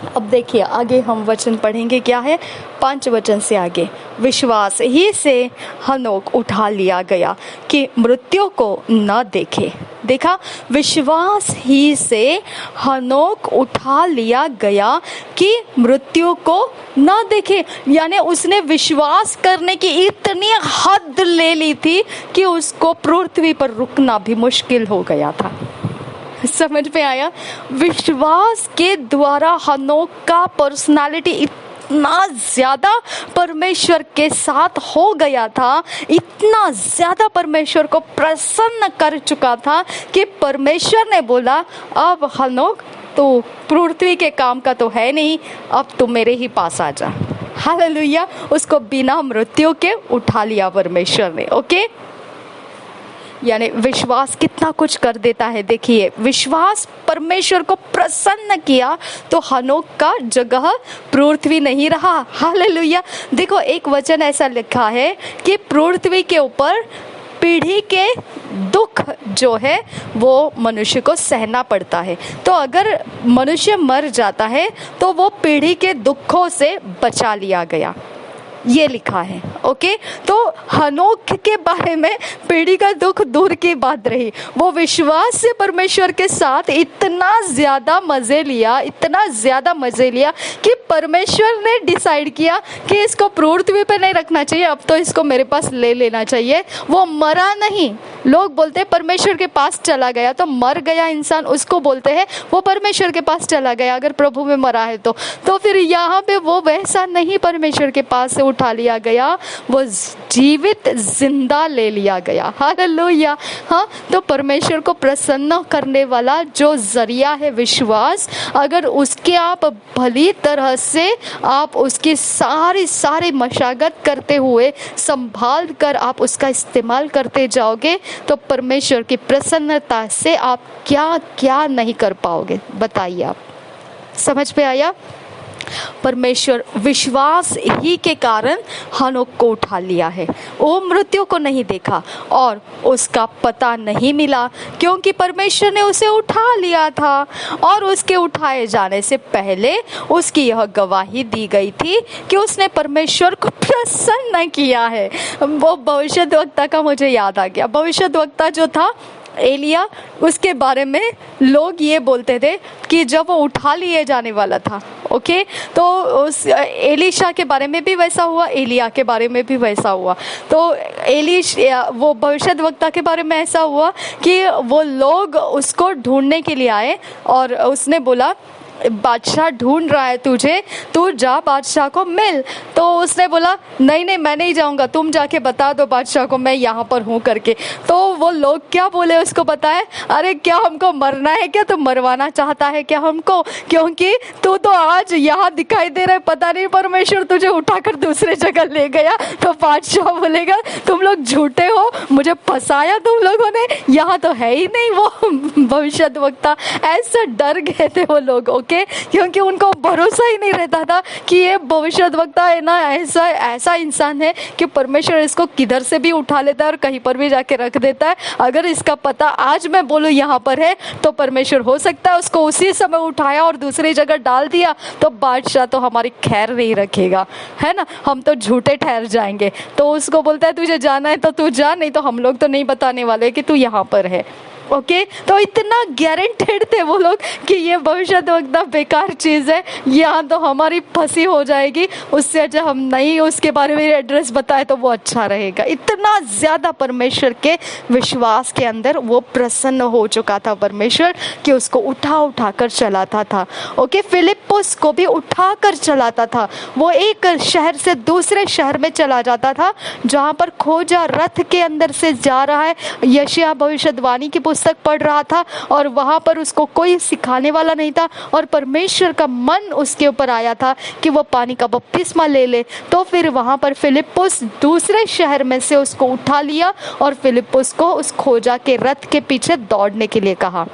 अब देखिए आगे हम वचन पढ़ेंगे, क्या है 5 वचन से आगे। विश्वास ही से हनोक उठा लिया गया कि मृत्यु को न देखे। देखा, विश्वास ही से हनोक उठा लिया गया कि मृत्यु को न देखे। यानी उसने विश्वास करने की इतनी हद ले ली थी कि उसको पृथ्वी पर रुकना भी मुश्किल हो गया था। समझ में आया? विश्वास के द्वारा हनोक का पर्सनालिटी इतना ज्यादा परमेश्वर के साथ हो गया था, इतना ज्यादा परमेश्वर को प्रसन्न कर चुका था कि परमेश्वर ने बोला, अब हनोक तू पृथ्वी के काम का तो है नहीं, अब तू मेरे ही पास आ जा। हालेलुया। उसको बिना मृत्यु के उठा लिया परमेश्वर ने। ओके, यानी विश्वास कितना कुछ कर देता है। देखिए, विश्वास परमेश्वर को प्रसन्न किया तो हनोक का जगह पृथ्वी नहीं रहा। हालेलुया। देखो, एक वचन ऐसा लिखा है कि पृथ्वी के ऊपर पीढ़ी के दुख जो है वो मनुष्य को सहना पड़ता है। तो अगर मनुष्य मर जाता है तो वो पीढ़ी के दुखों से बचा लिया गया, ये लिखा है। ओके, तो हनोक के बारे में पीढ़ी का दुख दूर की बात रही, वो विश्वास से परमेश्वर के साथ इतना ज़्यादा मज़े लिया कि परमेश्वर ने डिसाइड किया कि इसको पृथ्वी पे नहीं रखना चाहिए, अब तो इसको मेरे पास ले लेना चाहिए। वो मरा नहीं। लोग बोलते हैं परमेश्वर के पास चला गया, तो मर गया इंसान, उसको बोलते हैं वो परमेश्वर के पास चला गया अगर प्रभु में मरा है तो फिर यहाँ पे वो वैसा नहीं परमेश्वर के पास से उठा लिया गया, वो जीवित जिंदा ले लिया गया। हालेलुया। हाँ, तो परमेश्वर को प्रसन्न करने वाला जो जरिया है विश्वास, अगर उसके आप भली तरह से आप उसकी सारी मशागत करते हुए संभाल कर आप उसका इस्तेमाल करते जाओगे तो परमेश्वर की प्रसन्नता से आप क्या क्या नहीं कर पाओगे। बताइए, आप समझ पे आया? परमेश्वर विश्वास ही के कारण हनोक को उठा लिया है। वो मृत्यु को नहीं देखा और उसका पता नहीं मिला, क्योंकि परमेश्वर ने उसे उठा लिया था और उसके उठाए जाने से पहले उसकी यह गवाही दी गई थी कि उसने परमेश्वर को प्रसन्न किया है। वो भविष्यद्वक्ता का मुझे याद आ गया। भविष्यद्वक्ता जो था एलिया, उसके बारे में लोग ये बोलते थे कि जब वो उठा लिए जाने वाला था, ओके, तो उस एलीशा के बारे में भी वैसा हुआ, एलिया के बारे में भी वैसा हुआ। तो वो भविष्यद्वक्ता के बारे में ऐसा हुआ कि वो लोग उसको ढूंढने के लिए आए और उसने बोला बादशाह ढूंढ रहा है तुझे, तू जा बादशाह को मिल। तो उसने बोला नहीं मैं नहीं जाऊंगा, तुम जाके बता दो बादशाह को मैं यहाँ पर हूँ करके। तो वो लोग क्या बोले उसको बताए, अरे क्या हमको मरना है क्या, तू मरवाना चाहता है क्या हमको, क्योंकि तू तो आज यहाँ दिखाई दे रहा है, पता नहीं परमेश्वर तुझे उठाकर दूसरे जगह ले गया। तो बादशाह बोलेगा तुम लोग झूठे हो, मुझे फंसाया तुम लोगों ने, यहाँ तो है ही नहीं वो भविष्यद्वक्ता। ऐसा डर गए थे वो लोग, क्योंकि उनको भरोसा ही नहीं रहता था कि ये भविष्यद्वक्ता है ना, ऐसा इंसान है कि परमेश्वर इसको किधर से भी उठा लेता है और कहीं पर भी जाके रख देता है। अगर इसका पता आज मैं बोलूं यहाँ पर है तो परमेश्वर हो सकता है उसको उसी समय उठाया और दूसरी जगह डाल दिया, तो बादशाह तो हमारी खैर नहीं रखेगा, है ना, हम तो झूठे ठहर जाएंगे। तो उसको बोलता है तुझे जाना है तो तू जा, नहीं तो हम लोग तो नहीं बताने वाले कि तू यहाँ पर है। ओके, तो इतना गारंटेड थे वो लोग कि ये भविष्यद्वक्ता बेकार चीज़ है, यहाँ तो हमारी फंसी हो जाएगी, उससे अच्छा हम नहीं उसके बारे में एड्रेस बताए तो वो अच्छा रहेगा। इतना ज़्यादा परमेश्वर के विश्वास के अंदर वो प्रसन्न हो चुका था परमेश्वर कि उसको उठा कर चलाता था। ओके, फिलिप्पुस को भी उठा कर चलाता था। वो एक शहर से दूसरे शहर में चला जाता था जहाँ पर खोजा रथ के अंदर से जा रहा है, यशायाह भविष्यवाणी की पुस्तक पढ़ रहा था और वहां पर उसको कोई सिखाने वाला नहीं था और परमेश्वर का मन उसके ऊपर आया था कि वो पानी का बपतिस्मा ले ले। तो फिर वहां पर फिलिप्पुस दूसरे शहर में से उसको उठा लिया और फिलिप्पुस को उस खोजा के रथ के पीछे दौड़ने के लिए कहा।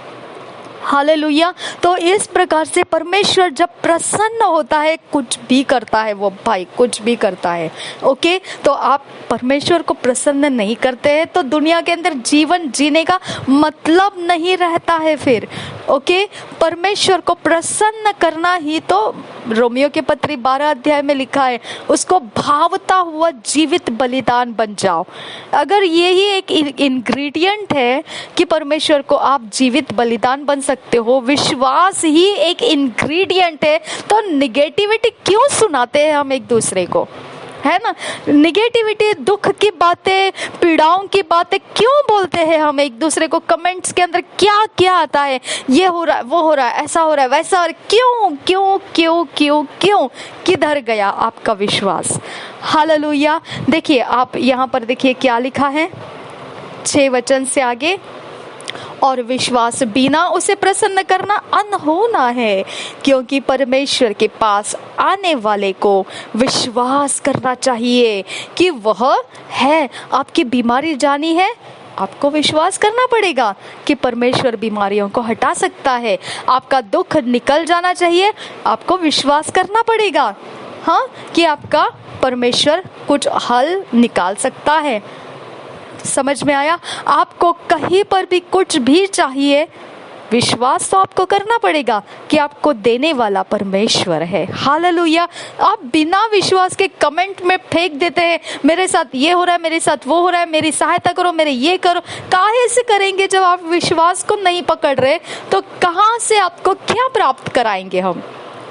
हालेलुया। तो इस प्रकार से परमेश्वर जब प्रसन्न होता है कुछ भी करता है, वो भाई कुछ भी करता है। ओके, तो आप परमेश्वर को प्रसन्न नहीं करते हैं तो दुनिया के अंदर जीवन जीने का मतलब नहीं रहता है फिर। ओके, परमेश्वर को प्रसन्न करना ही तो रोमियो के पत्री 12 अध्याय में लिखा है, उसको भावता हुआ जीवित बलिदान बन जाओ। अगर यही एक इंग्रेडिएंट है कि परमेश्वर को आप जीवित बलिदान बन सकते हो, विश्वास ही एक इंग्रेडिएंट है, तो निगेटिविटी क्यों सुनाते हैं हम एक दूसरे को, है ना? निगेटिविटी, दुख की बातें, पीड़ाओं की बातें क्यों बोलते हैं हम एक दूसरे को? कमेंट्स के अंदर क्या क्या आता है, ये हो रहा है, वो हो रहा है, ऐसा हो रहा है, वैसा हो रहा है, क्यों क्यों क्यों क्यों क्यों? किधर गया आपका विश्वास? हालेलुया। देखिए, आप यहाँ पर देखिए क्या लिखा है 6 वचन से आगे, और विश्वास बिना उसे प्रसन्न करना अनहोना है, क्योंकि परमेश्वर के पास आने वाले को विश्वास करना चाहिए कि वह है। आपकी बीमारी जानी है, आपको विश्वास करना पड़ेगा कि परमेश्वर बीमारियों को हटा सकता है। आपका दुख निकल जाना चाहिए, आपको विश्वास करना पड़ेगा, हाँ, कि आपका परमेश्वर कुछ हल निकाल सकता है। समझ में आया? आपको कहीं पर भी कुछ भी चाहिए, विश्वास तो आपको करना पड़ेगा कि आपको देने वाला परमेश्वर है। हालेलुया। आप बिना विश्वास के कमेंट में फेंक देते हैं, मेरे साथ ये हो रहा है, मेरे साथ वो हो रहा है, मेरी सहायता करो, मेरे ये करो। काहे से करेंगे? जब आप विश्वास को नहीं पकड़ रहे तो कहाँ से आपको क्या प्राप्त कराएंगे हम?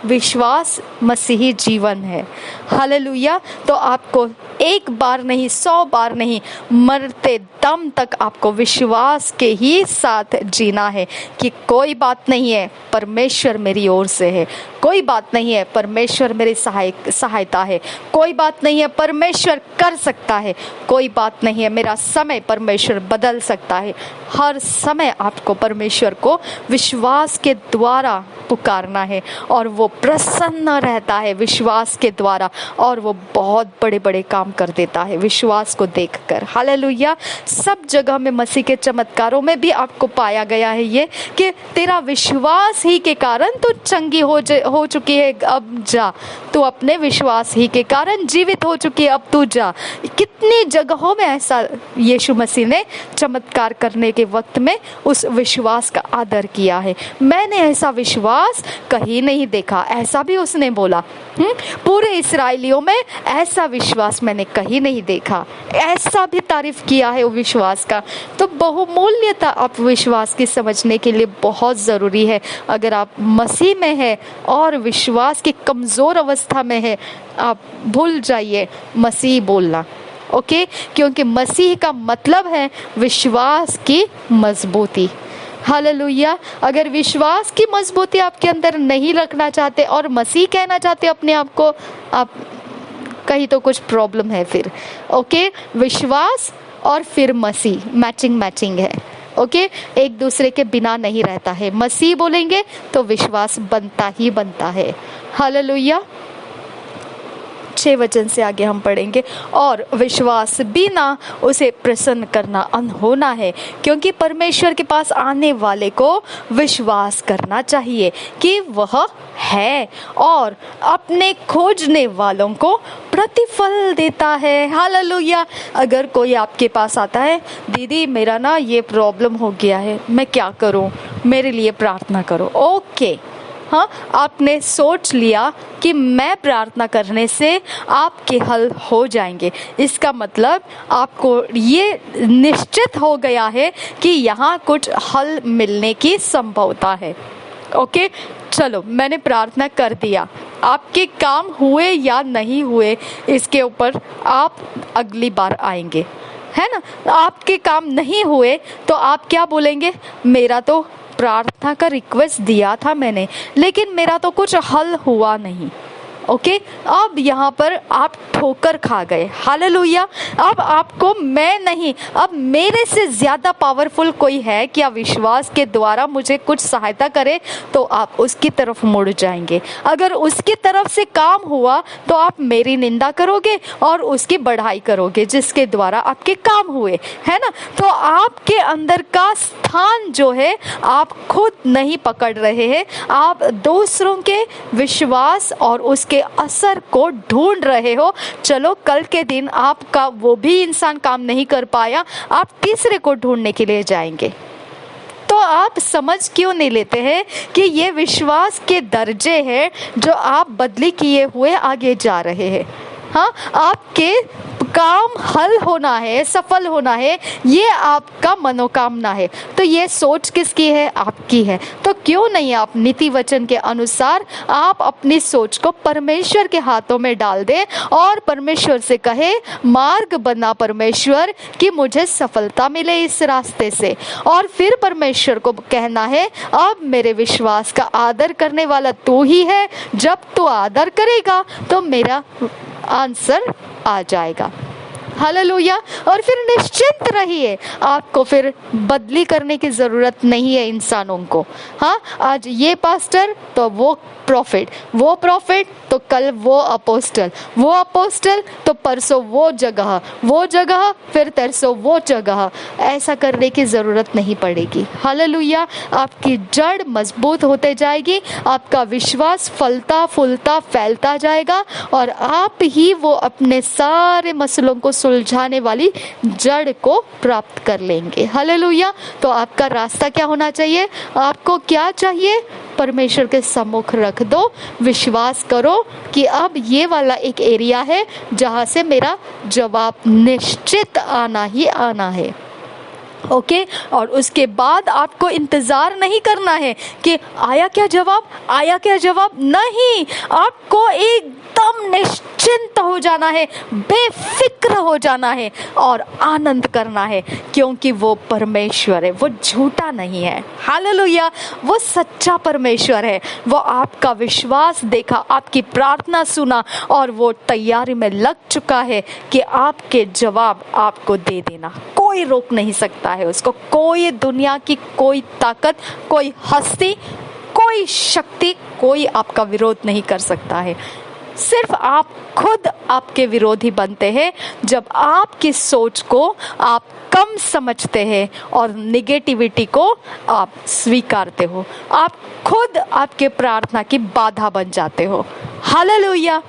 विश्वास मसीही जीवन है। हालेलुया। तो आपको एक बार नहीं, 100 बार नहीं, मरते दम तक आपको विश्वास के ही साथ जीना है कि कोई बात नहीं है, परमेश्वर मेरी ओर से है, कोई बात नहीं है, परमेश्वर मेरी सहायता है, कोई बात नहीं है, परमेश्वर कर सकता है, कोई बात नहीं है, मेरा समय परमेश्वर बदल सकता है। हर समय आपको परमेश्वर को विश्वास के द्वारा पुकारना है और वो प्रसन्न रहता है विश्वास के द्वारा, और वो बहुत बड़े बड़े काम कर देता है विश्वास को देखकर। हालेलुया। सब जगह में मसीह के चमत्कारों में भी आपको पाया गया है ये कि तेरा विश्वास ही के कारण तू चंगी हो चुकी है, अब जा, तू अपने विश्वास ही के कारण जीवित हो चुकी है, अब तू जा। कितनी जगहों में ऐसा यीशु मसीह ने चमत्कार करने के वक्त में उस विश्वास का आदर किया है। मैंने ऐसा विश्वास कहीं नहीं देखा, ऐसा भी उसने बोला। पूरे इस्राएलियों में ऐसा विश्वास मैंने कहीं नहीं देखा, ऐसा भी तारीफ किया है वो विश्वास का। तो बहुमूल्यता आप विश्वास की समझने के लिए बहुत ज़रूरी है। अगर आप मसीह में है और विश्वास की कमज़ोर अवस्था में है, आप भूल जाइए मसीह बोलना, ओके? क्योंकि मसीह का मतलब है विश्वास की मजबूती। हालेलुया। अगर विश्वास की मजबूती आपके अंदर नहीं रखना चाहते और मसीह कहना चाहते अपने आप को, आप कहीं तो कुछ प्रॉब्लम है फिर, ओके? विश्वास और फिर मसीह मैचिंग है, ओके? एक दूसरे के बिना नहीं रहता है। मसीह बोलेंगे तो विश्वास बनता ही बनता है। हालेलुया। 6 वचन से आगे हम पढ़ेंगे, और विश्वास बिना उसे प्रसन्न करना अनहोना है, क्योंकि परमेश्वर के पास आने वाले को विश्वास करना चाहिए कि वह है और अपने खोजने वालों को प्रतिफल देता है। हालेलुया। अगर कोई आपके पास आता है, दीदी मेरा ना ये प्रॉब्लम हो गया है, मैं क्या करूं, मेरे लिए प्रार्थना करो, ओके, हाँ, आपने सोच लिया कि मैं प्रार्थना करने से आपके हल हो जाएंगे, इसका मतलब आपको ये निश्चित हो गया है कि यहाँ कुछ हल मिलने की संभावना है, ओके? चलो, मैंने प्रार्थना कर दिया, आपके काम हुए या नहीं हुए इसके ऊपर आप अगली बार आएंगे, है ना? आपके काम नहीं हुए तो आप क्या बोलेंगे? मेरा तो प्रार्थना का रिक्वेस्ट दिया था मैंने, लेकिन मेरा तो कुछ हल हुआ नहीं, ओके? अब यहाँ पर आप ठोकर खा गए। हालेलुया। अब आपको मैं नहीं, अब मेरे से ज़्यादा पावरफुल कोई है क्या विश्वास के द्वारा मुझे कुछ सहायता करे, तो आप उसकी तरफ मुड़ जाएंगे। अगर उसकी तरफ से काम हुआ तो आप मेरी निंदा करोगे और उसकी बढ़ाई करोगे जिसके द्वारा आपके काम हुए, है ना? तो आपके अंदर का स्थान जो है आप खुद नहीं पकड़ रहे हैं, आप दूसरों के विश्वास और उसके असर को ढूंढ रहे हो। चलो, कल के दिन आपका वो भी इंसान काम नहीं कर पाया, आप तीसरे को ढूंढने के लिए जाएंगे। तो आप समझ क्यों नहीं लेते हैं कि ये विश्वास के दर्जे हैं जो आप बदली किए हुए आगे जा रहे हैं? हाँ, आपके काम हल होना है, सफल होना है, ये आपका मनोकामना है। तो ये सोच किसकी है? आपकी है। तो क्यों नहीं आप नीति वचन के अनुसार आप अपनी सोच को परमेश्वर के हाथों में डाल दें और परमेश्वर से कहे, मार्ग बना परमेश्वर कि मुझे सफलता मिले इस रास्ते से। और फिर परमेश्वर को कहना है, अब मेरे विश्वास का आदर करने वाला तू ही है, जब तू आदर करेगा तो मेरा आंसर आ जाएगा। हालेलुया। और फिर निश्चिंत रहिए, आपको फिर बदली करने की जरूरत नहीं है इंसानों को। हाँ, आज ये पास्टर तो वो प्रॉफिट, वो प्रॉफिट तो कल वो अपोस्टल, वो अपोस्टल तो परसों वो जगह फिर तरसों वो जगह। ऐसा करने की जरूरत नहीं पड़ेगी। हालेलुया। आपकी जड़ मजबूत होते जाएगी, आपका विश्वास फलता फूलता फैलता जाएगा और आप ही वो अपने सारे मसलों को सुलझाने वाली जड़ को प्राप्त कर लेंगे। हालेलुया। तो आपका रास्ता क्या होना चाहिए? आपको क्या चाहिए? परमेश्वर के सम्मुख रख दो, विश्वास करो कि अब ये वाला एक एरिया है जहां से मेरा जवाब निश्चित आना ही आना है। ओके और उसके बाद आपको इंतजार नहीं करना है कि आया क्या जवाब, नहीं, आपको एकदम निश्चिंत हो जाना है, बेफिक्र हो जाना है और आनंद करना है, क्योंकि वो परमेश्वर है, वो झूठा नहीं है। हालेलुया। वो सच्चा परमेश्वर है। वो आपका विश्वास देखा, आपकी प्रार्थना सुना और वो तैयारी में लग चुका है कि आपके जवाब आपको दे देना। कोई रोक नहीं सकता है उसको, कोई दुनिया की कोई ताकत, कोई हस्ती, कोई शक्ति, कोई आपका विरोध नहीं कर सकता है। सिर्फ आप खुद आपके विरोधी बनते हैं जब आपकी सोच को आप कम समझते हैं और निगेटिविटी को आप स्वीकारते हो। आप खुद आपके प्रार्थना की बाधा बन जाते हो। हालेलुया।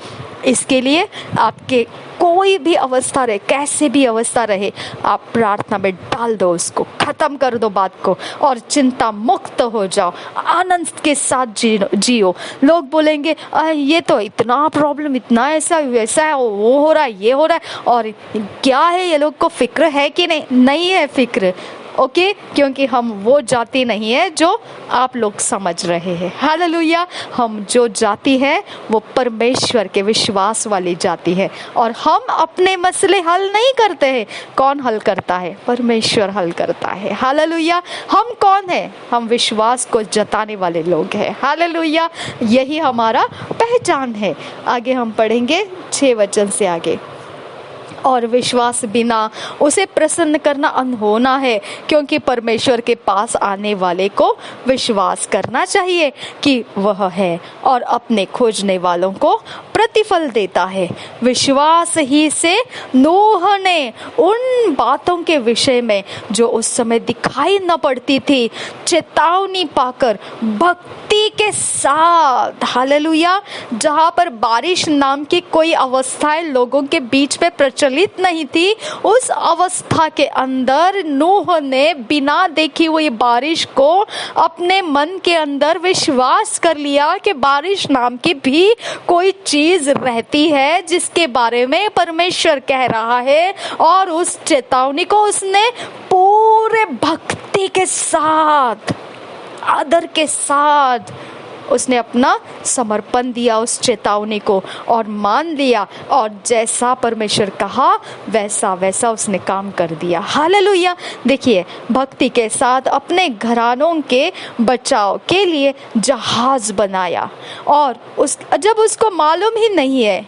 इसके लिए आपके कोई भी अवस्था रहे, कैसे भी अवस्था रहे, आप प्रार्थना में डाल दो, उसको खत्म कर दो बात को और चिंता मुक्त हो जाओ, आनंद के साथ जियो। लोग बोलेंगे ये तो इतना प्रॉब्लम, इतना ऐसा वैसा है, वो हो रहा है, ये हो रहा है, और क्या है, ये लोग को फिक्र है कि नहीं है फिक्र। ओके, क्योंकि हम वो जाति नहीं है जो आप लोग समझ रहे हैं। हालेलुया। हम जो जाति है वो परमेश्वर के विश्वास वाली जाति है और हम अपने मसले हल नहीं करते हैं। कौन हल करता है? परमेश्वर हल करता है। हालेलुया। हम कौन है? हम विश्वास को जताने वाले लोग हैं। हालेलुया। यही हमारा पहचान है। आगे हम पढ़ेंगे 6 वचन से आगे। और विश्वास बिना उसे प्रसन्न करना अनहोना है, क्योंकि परमेश्वर के पास आने वाले को विश्वास करना चाहिए कि वह है और अपने खोजने वालों को प्रतिफल देता है। विश्वास ही से नूह ने उन बातों के विषय में जो उस समय दिखाई न पड़ती थी, चेतावनी पाकर भक्ति के साथ, हालेलुया, जहां पर बारिश नाम की कोई अवस्थाएं लोगों के बीच में प्रचलित नहीं थी, उस अवस्था के अंदर नूह ने बिना देखी हुई बारिश को अपने मन के अंदर विश्वास कर लिया कि बारिश नाम की भी कोई चीज रहती है जिसके बारे में परमेश्वर कह रहा है, और उस चेतावनी को उसने पूरे भक्ति के साथ, आदर के साथ उसने अपना समर्पण दिया उस चेतावनी को और मान लिया, और जैसा परमेश्वर कहा वैसा वैसा उसने काम कर दिया। हालेलुया। देखिए, भक्ति के साथ अपने घरानों के बचाव के लिए जहाज बनाया, और जब उसको मालूम ही नहीं है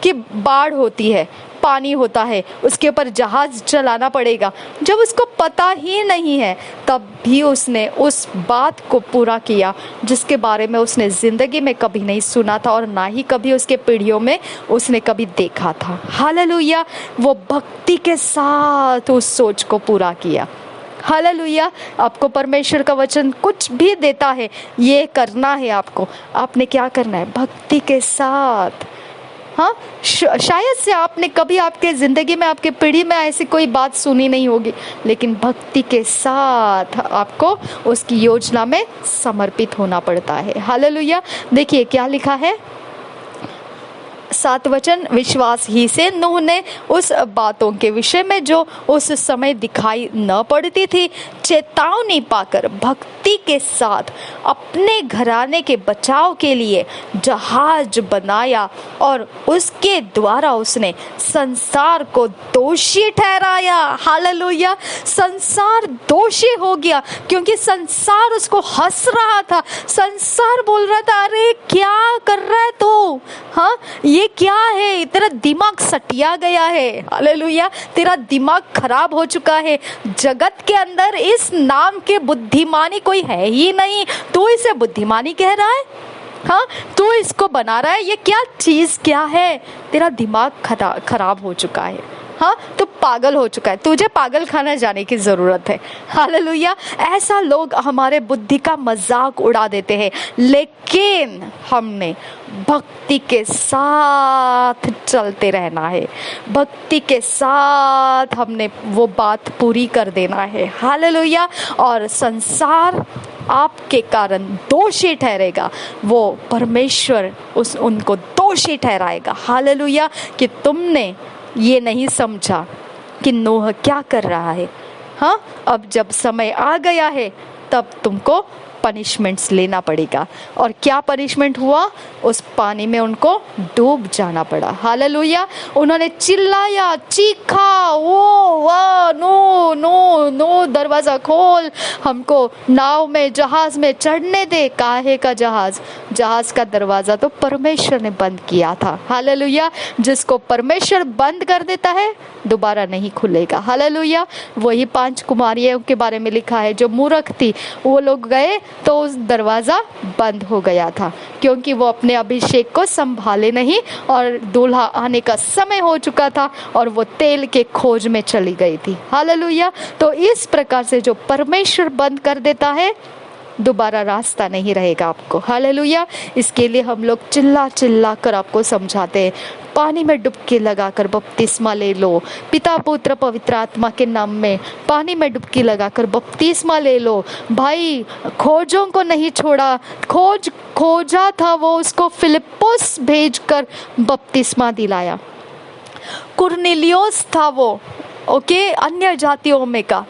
कि बाढ़ होती है, पानी होता है, उसके ऊपर जहाज चलाना पड़ेगा, जब उसको पता ही नहीं है, तब भी उसने उस बात को पूरा किया जिसके बारे में उसने जिंदगी में कभी नहीं सुना था और ना ही कभी उसके पीढ़ियों में उसने कभी देखा था। हालेलुया। वो भक्ति के साथ उस सोच को पूरा किया। हालेलुया। आपको परमेश्वर का वचन कुछ भी देता है, ये करना है आपको, आपने क्या करना है? भक्ति के साथ। हाँ, शायद से आपने कभी आपके जिंदगी में, आपके पीढ़ी में ऐसी कोई बात सुनी नहीं होगी, लेकिन भक्ति के साथ आपको उसकी योजना में समर्पित होना पड़ता है। हालेलुया। देखिए क्या लिखा है, 7 वचन। विश्वास ही से नूह ने उस बातों के विषय में जो उस समय दिखाई न पड़ती थी, चेतावनी पाकर भक्ति के साथ अपने घराने के बचाव के लिए जहाज बनाया और उसके द्वारा उसने संसार को दोषी ठहराया। हालेलुया। संसार दोषी हो गया क्योंकि संसार उसको हंस रहा था। संसार बोल रहा था, अरे क्या कर रहा है तू, हाँ ये क्या है, तेरा दिमाग सटिया गया है। हालेलुया। तेरा दिमाग खराब हो चुका है। जगत के अंदर इस नाम के बुद्धिमानी कोई है ही नहीं, तू इसे बुद्धिमानी कह रहा है, हाँ तू इसको बना रहा है, ये क्या चीज क्या है। तेरा दिमाग खराब हो चुका है, हाँ तो पागल हो चुका है, तुझे पागल खाना जाने की जरूरत है। हालेलुया। ऐसा लोग हमारे बुद्धि का मजाक उड़ा देते हैं, लेकिन हमने भक्ति के साथ चलते रहना है, भक्ति के साथ हमने वो बात पूरी कर देना है। हालेलुया। और संसार आपके कारण दोषी ठहरेगा, वो परमेश्वर उनको दोषी ठहराएगा। हालेलुया। कि तुमने ये नहीं समझा कि नूह क्या कर रहा है, हाँ अब जब समय आ गया है तब तुमको पनिशमेंट्स लेना पड़ेगा। और क्या पनिशमेंट हुआ, उस पानी में उनको डूब जाना पड़ा। हालेलुया। उन्होंने चिल्लाया, चीखा, ओ वाह नो नो नो, दरवाजा खोल, हमको नाव में जहाज में चढ़ने दे। काहे का जहाज, जहाज का दरवाजा तो परमेश्वर ने बंद किया था। हालेलुया। जिसको परमेश्वर बंद कर देता है दोबारा नहीं खुलेगा। हालेलुया। वही 5 कुमारियों के बारे में लिखा है जो मूर्ख थी, वो लोग गए तो उस दरवाजा बंद हो गया था क्योंकि वो अपने अभिषेक को संभाले नहीं और दूल्हा आने का समय हो चुका था और वो तेल के खोज में चली गई थी। हालेलुया। तो इस प्रकार से जो परमेश्वर बंद कर देता है दोबारा रास्ता नहीं रहेगा आपको। हालेलुया। इसके लिए हम लोग चिल्ला चिल्ला कर आपको समझाते हैं, पानी में डुबकी लगाकर बपतिस्मा ले लो, पिता पुत्र पवित्र आत्मा के नाम में पानी में डुबकी लगाकर बपतिस्मा ले लो। भाई खोजों को नहीं छोड़ा, खोजा था वो, उसको फिलिप्पुस भेजकर बपतिस्मा दिलाया। कुरनेलियोस था वो, ओके, अन्य जातियों में का,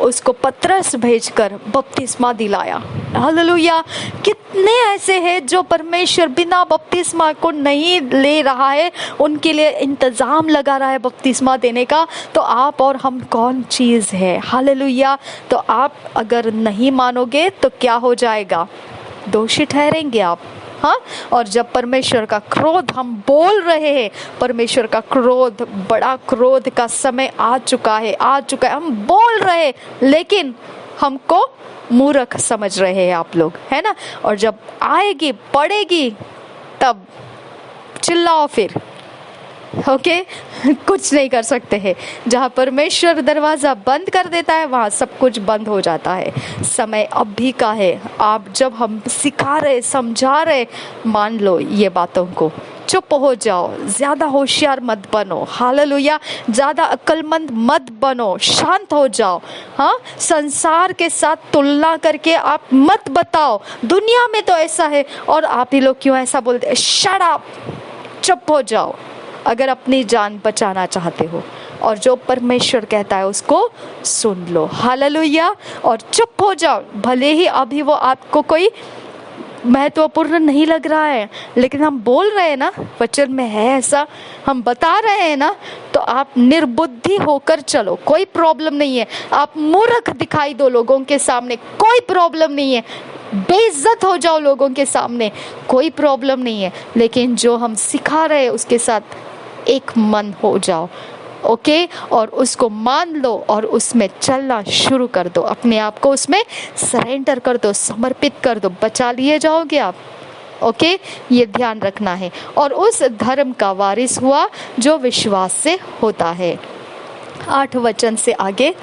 उसको पतरस भेजकर बपतिस्मा दिलाया। हालेलुया। कितने ऐसे हैं जो परमेश्वर बिना बपतिस्मा को नहीं ले रहा है, उनके लिए इंतजाम लगा रहा है बपतिस्मा देने का। तो आप और हम कौन चीज है। हालेलुया। तो आप अगर नहीं मानोगे तो क्या हो जाएगा, दोषी ठहरेंगे आप, हाँ। और जब परमेश्वर का क्रोध, हम बोल रहे हैं परमेश्वर का क्रोध, बड़ा क्रोध का समय आ चुका है, हम बोल रहे हैं लेकिन हमको मूर्ख समझ रहे हैं आप लोग, है ना। और जब आएगी पड़ेगी तब चिल्लाओ फिर, ओके। कुछ नहीं कर सकते हैं। जहाँ परमेश्वर दरवाजा बंद कर देता है वहाँ सब कुछ बंद हो जाता है। समय अभी का है। आप जब हम सिखा रहे, समझा रहे, मान लो ये बातों को, चुप हो जाओ, ज्यादा होशियार मत बनो। हालेलुया। ज्यादा अक्लमंद मत बनो, शांत हो जाओ, हाँ। संसार के साथ तुलना करके आप मत बताओ दुनिया में तो ऐसा है और आप ही लोग क्यों ऐसा बोलते। शट अप, चुप हो जाओ अगर अपनी जान बचाना चाहते हो, और जो परमेश्वर कहता है उसको सुन लो। हालेलुया। और चुप हो जाओ, भले ही अभी वो आपको कोई महत्वपूर्ण नहीं लग रहा है, लेकिन हम बोल रहे हैं ना, वचन में है ऐसा, हम बता रहे हैं ना, तो आप निर्बुद्धि होकर चलो, कोई प्रॉब्लम नहीं है। आप मूर्ख दिखाई दो लोगों के सामने, कोई प्रॉब्लम नहीं है। बेइज्जत हो जाओ लोगों के सामने, कोई प्रॉब्लम नहीं है। लेकिन जो हम सिखा रहे हैं उसके साथ एक मन हो जाओ, ओके। और उसको मान लो और उसमें चलना शुरू कर दो, अपने आप को उसमें सरेंडर कर दो, समर्पित कर दो, बचा लिए जाओगे आप, ओके। ये ध्यान रखना है। और उस धर्म का वारिस हुआ जो विश्वास से होता है। 8 वचन से आगे,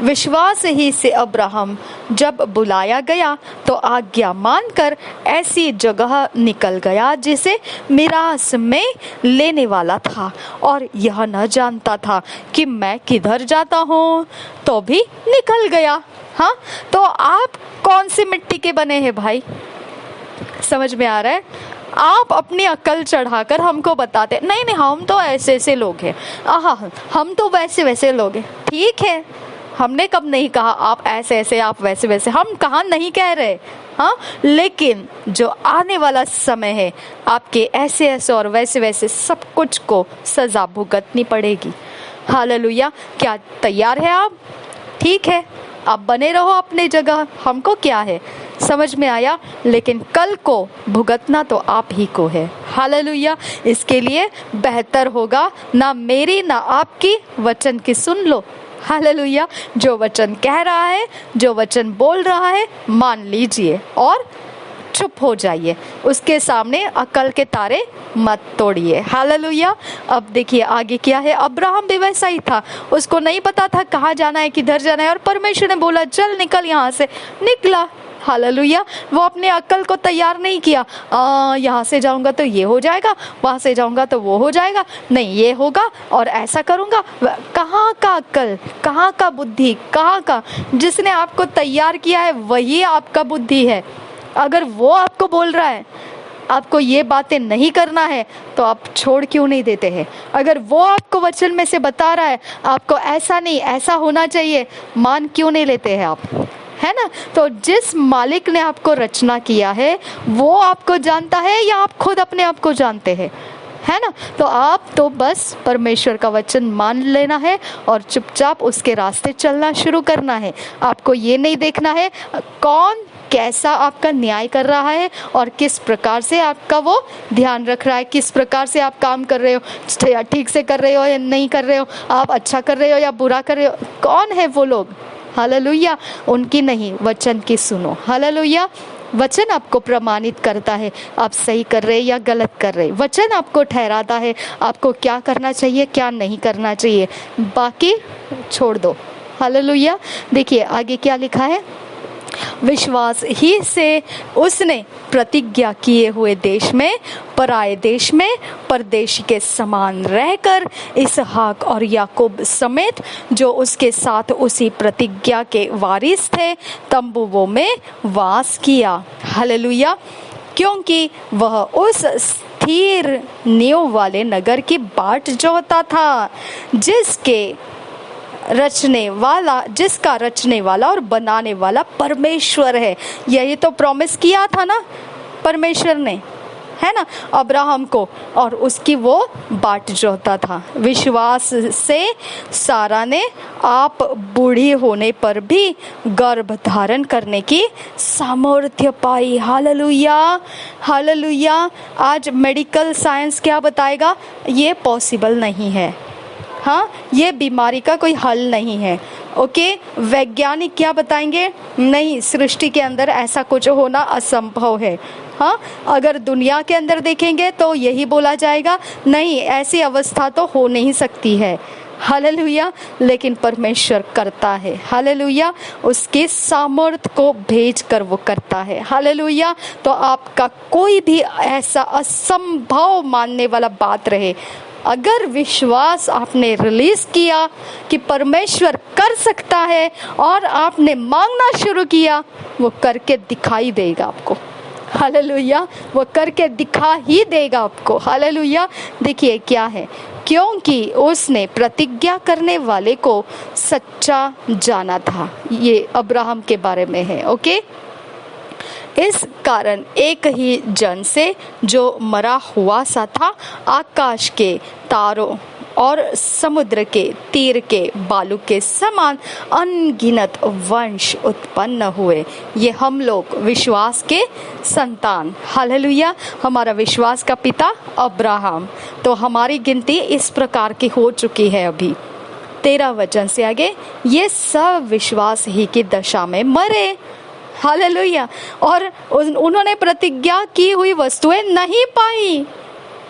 विश्वास ही से अब्राहम जब बुलाया गया तो आज्ञा मानकर ऐसी जगह निकल गया जिसे मिरास में लेने वाला था, और यह न जानता था कि मैं किधर जाता हूँ, तो भी निकल गया। हाँ, तो आप कौन सी मिट्टी के बने हैं भाई, समझ में आ रहा है। आप अपनी अक्ल चढ़ाकर हमको बताते नहीं हम तो ऐसे ऐसे लोग हैं, हम तो वैसे वैसे लोग हैं, ठीक है, हमने कब नहीं कहा आप ऐसे ऐसे आप वैसे वैसे, हम कहाँ नहीं कह रहे, हाँ, लेकिन जो आने वाला समय है आपके ऐसे ऐसे और वैसे वैसे सब कुछ को सजा भुगतनी पड़ेगी। हालेलुया। क्या तैयार है आप? ठीक है, आप बने रहो अपने जगह, हमको क्या है, समझ में आया। लेकिन कल को भुगतना तो आप ही को है। हालेलुया। इसके लिए बेहतर होगा ना मेरी ना आपकी, वचन की सुन लो। हालेलुया। जो वचन कह रहा है, जो वचन बोल रहा है, मान लीजिए और चुप हो जाइए, उसके सामने अकल के तारे मत तोड़िए। हालेलुया। अब देखिए आगे क्या है। अब्राहम भी वैसा ही था, उसको नहीं पता था कहाँ जाना है, किधर जाना है, और परमेश्वर ने बोला चल निकल यहाँ से, निकला। हालेलुया। वो अपने अक्ल को तैयार नहीं किया, यहाँ से जाऊंगा तो ये हो जाएगा, वहाँ से जाऊंगा तो वो हो जाएगा, नहीं ये होगा और ऐसा करूंगा। कहाँ का अक्ल, कहाँ का बुद्धि, कहाँ का? जिसने आपको तैयार किया है वही आपका बुद्धि है। अगर वो आपको बोल रहा है आपको ये बातें नहीं करना है तो आप छोड़ क्यों नहीं देते हैं? अगर वो आपको वचन में से बता रहा है आपको ऐसा नहीं ऐसा होना चाहिए, मान क्यों नहीं लेते हैं आप? है ना? तो जिस मालिक ने आपको रचना किया है वो आपको जानता है या आप खुद अपने आप को जानते हैं? है ना? तो आप तो बस परमेश्वर का वचन मान लेना है और चुपचाप उसके रास्ते चलना शुरू करना है। आपको ये नहीं देखना है कौन कैसा आपका न्याय कर रहा है और किस प्रकार से आपका वो ध्यान रख रहा है, किस प्रकार से आप काम कर रहे हो, ठीक से कर रहे हो या नहीं कर रहे हो, आप अच्छा कर रहे हो या बुरा कर रहे हो, कौन है वो लोग? हालेलुया। उनकी नहीं, वचन की सुनो। हालेलुया। वचन आपको प्रमाणित करता है आप सही कर रहे या गलत कर रहे। वचन आपको ठहराता है आपको क्या करना चाहिए क्या नहीं करना चाहिए, बाकी छोड़ दो। हालेलुया। देखिए आगे क्या लिखा है। विश्वास ही से उसने प्रतिज्ञा किए हुए देश में, पराये देश में परदेशी के समान रहकर इसहाक और याकूब समेत जो उसके साथ उसी प्रतिज्ञा के वारिस थे तंबुओं में वास किया। हालेलुया। क्योंकि वह उस स्थिर नींव वाले नगर की बाट जोहता था जिसका रचने वाला और बनाने वाला परमेश्वर है। यही तो प्रॉमिस किया था ना परमेश्वर ने, है ना, अब्राहम को, और उसकी वो बाट जोहता था। विश्वास से सारा ने आप बूढ़ी होने पर भी गर्भ धारण करने की सामर्थ्य पाई। हालेलुया। हालेलुया। आज मेडिकल साइंस क्या बताएगा? ये पॉसिबल नहीं है। हाँ, ये बीमारी का कोई हल नहीं है। ओके, वैज्ञानिक क्या बताएंगे? नहीं, सृष्टि के अंदर ऐसा कुछ होना असंभव है। हाँ, अगर दुनिया के अंदर देखेंगे तो यही बोला जाएगा नहीं, ऐसी अवस्था तो हो नहीं सकती है। हालेलुया। लेकिन परमेश्वर करता है। हालेलुया। उसके सामर्थ को भेज कर वो करता है। हालेलुया। तो आपका कोई भी ऐसा असंभव मानने वाला बात रहे, अगर विश्वास आपने रिलीज किया कि परमेश्वर कर सकता है और आपने मांगना शुरू किया, वो करके दिखाई देगा आपको। हालेलुया। वो करके दिखा ही देगा आपको। हालेलुया। देखिए क्या है, क्योंकि उसने प्रतिज्ञा करने वाले को सच्चा जाना था। ये अब्राहम के बारे में है। ओके, इस कारण एक ही जन से जो मरा हुआ सा था आकाश के तारों और समुद्र के तीर के बालू के समान अनगिनत वंश उत्पन्न हुए। ये हम लोग विश्वास के संतान। हालेलुया। हमारा विश्वास का पिता अब्राहम। तो हमारी गिनती इस प्रकार की हो चुकी है। अभी 13 वचन से आगे, ये सब विश्वास ही की दशा में मरे। हालेलुया। और उन्होंने प्रतिज्ञा की हुई वस्तुएं नहीं पाई।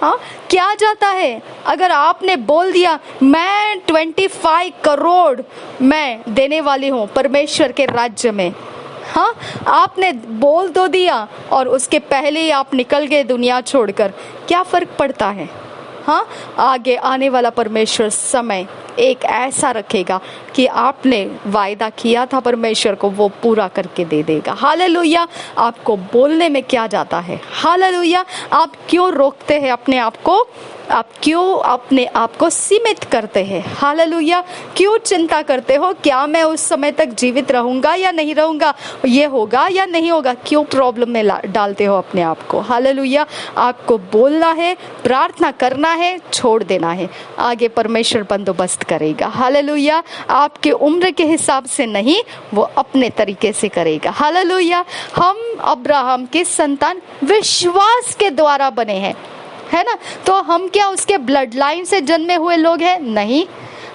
हाँ, क्या जाता है अगर आपने बोल दिया मैं 25 करोड़ मैं देने वाली हूँ परमेश्वर के राज्य में। हाँ, आपने बोल तो दिया और उसके पहले ही आप निकल गए दुनिया छोड़कर, क्या फर्क पड़ता है? हाँ, आगे आने वाला परमेश्वर समय एक ऐसा रखेगा कि आपने वायदा किया था परमेश्वर को, वो पूरा करके दे देगा। हालेलुया। आपको बोलने में क्या जाता है? हालेलुया। आप क्यों रोकते हैं अपने आप को? आप क्यों अपने आप को सीमित करते हैं? हालेलुया। क्यों चिंता करते हो, क्या मैं उस समय तक जीवित रहूंगा या नहीं रहूंगा, ये होगा या नहीं होगा? क्यों प्रॉब्लम में डालते हो अपने आप को? हालेलुया। आपको बोलना है, प्रार्थना करना है, छोड़ देना है, आगे परमेश्वर बंदोबस्त करेगा। हालेलुया। आपके उम्र के हिसाब से नहीं, वो अपने तरीके से करेगा। हालेलुया। हम अब्राहम के संतान विश्वास के द्वारा बने हैं, है ना? तो हम क्या उसके ब्लड लाइन से जन्मे हुए लोग हैं? नहीं,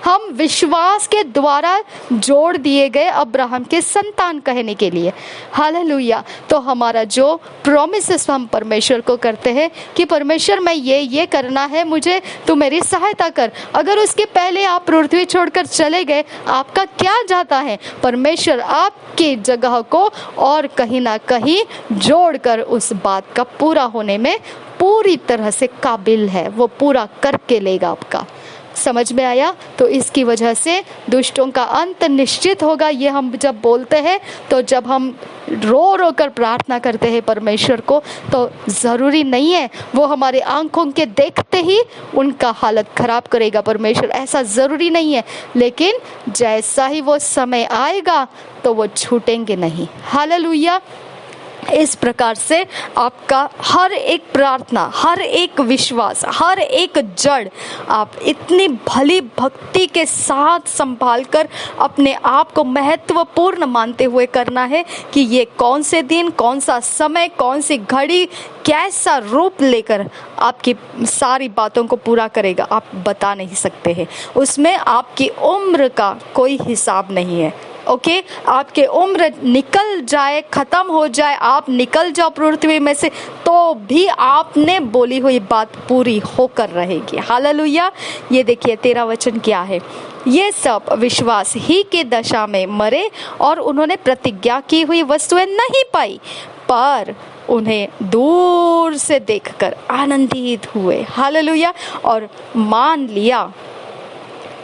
हम विश्वास के द्वारा जोड़ दिए गए अब्राहम के संतान कहने के लिए। हालेलुया। तो हमारा जो प्रॉमिसेस हम परमेश्वर को करते हैं कि परमेश्वर मैं ये करना है, मुझे तू मेरी सहायता कर। अगर उसके पहले आप पृथ्वी छोड़कर चले गए, आपका क्या जाता है? परमेश्वर आपकी जगह को और कहीं ना कहीं जोड़कर उस बात का पूरा होने में पूरी तरह से काबिल है, वो पूरा करके लेगा आपका। समझ में आया? तो इसकी वजह से दुष्टों का अंत निश्चित होगा। ये हम जब बोलते हैं, तो जब हम रो कर प्रार्थना करते हैं परमेश्वर को, तो ज़रूरी नहीं है वो हमारे आंखों के देखते ही उनका हालत खराब करेगा परमेश्वर, ऐसा ज़रूरी नहीं है। लेकिन जैसा ही वो समय आएगा तो वो छूटेंगे नहीं। हालेलुया। इस प्रकार से आपका हर एक प्रार्थना, हर एक विश्वास, हर एक जड़ आप इतनी भली भक्ति के साथ संभाल कर अपने आप को महत्वपूर्ण मानते हुए करना है कि ये कौन से दिन, कौन सा समय, कौन सी घड़ी, कैसा रूप लेकर आपकी सारी बातों को पूरा करेगा, आप बता नहीं सकते हैं। उसमें आपकी उम्र का कोई हिसाब नहीं है। ओके, आपके उम्र निकल जाए, खत्म हो जाए, आप निकल जाओ पृथ्वी में से, तो भी आपने बोली हुई बात पूरी होकर रहेगी। हालेलुया। ये देखिए 13 वचन क्या है? ये सब विश्वास ही के दशा में मरे और उन्होंने प्रतिज्ञा की हुई वस्तुएं नहीं पाई, पर उन्हें दूर से देखकर आनंदित हुए। हालेलुया। और मान लिया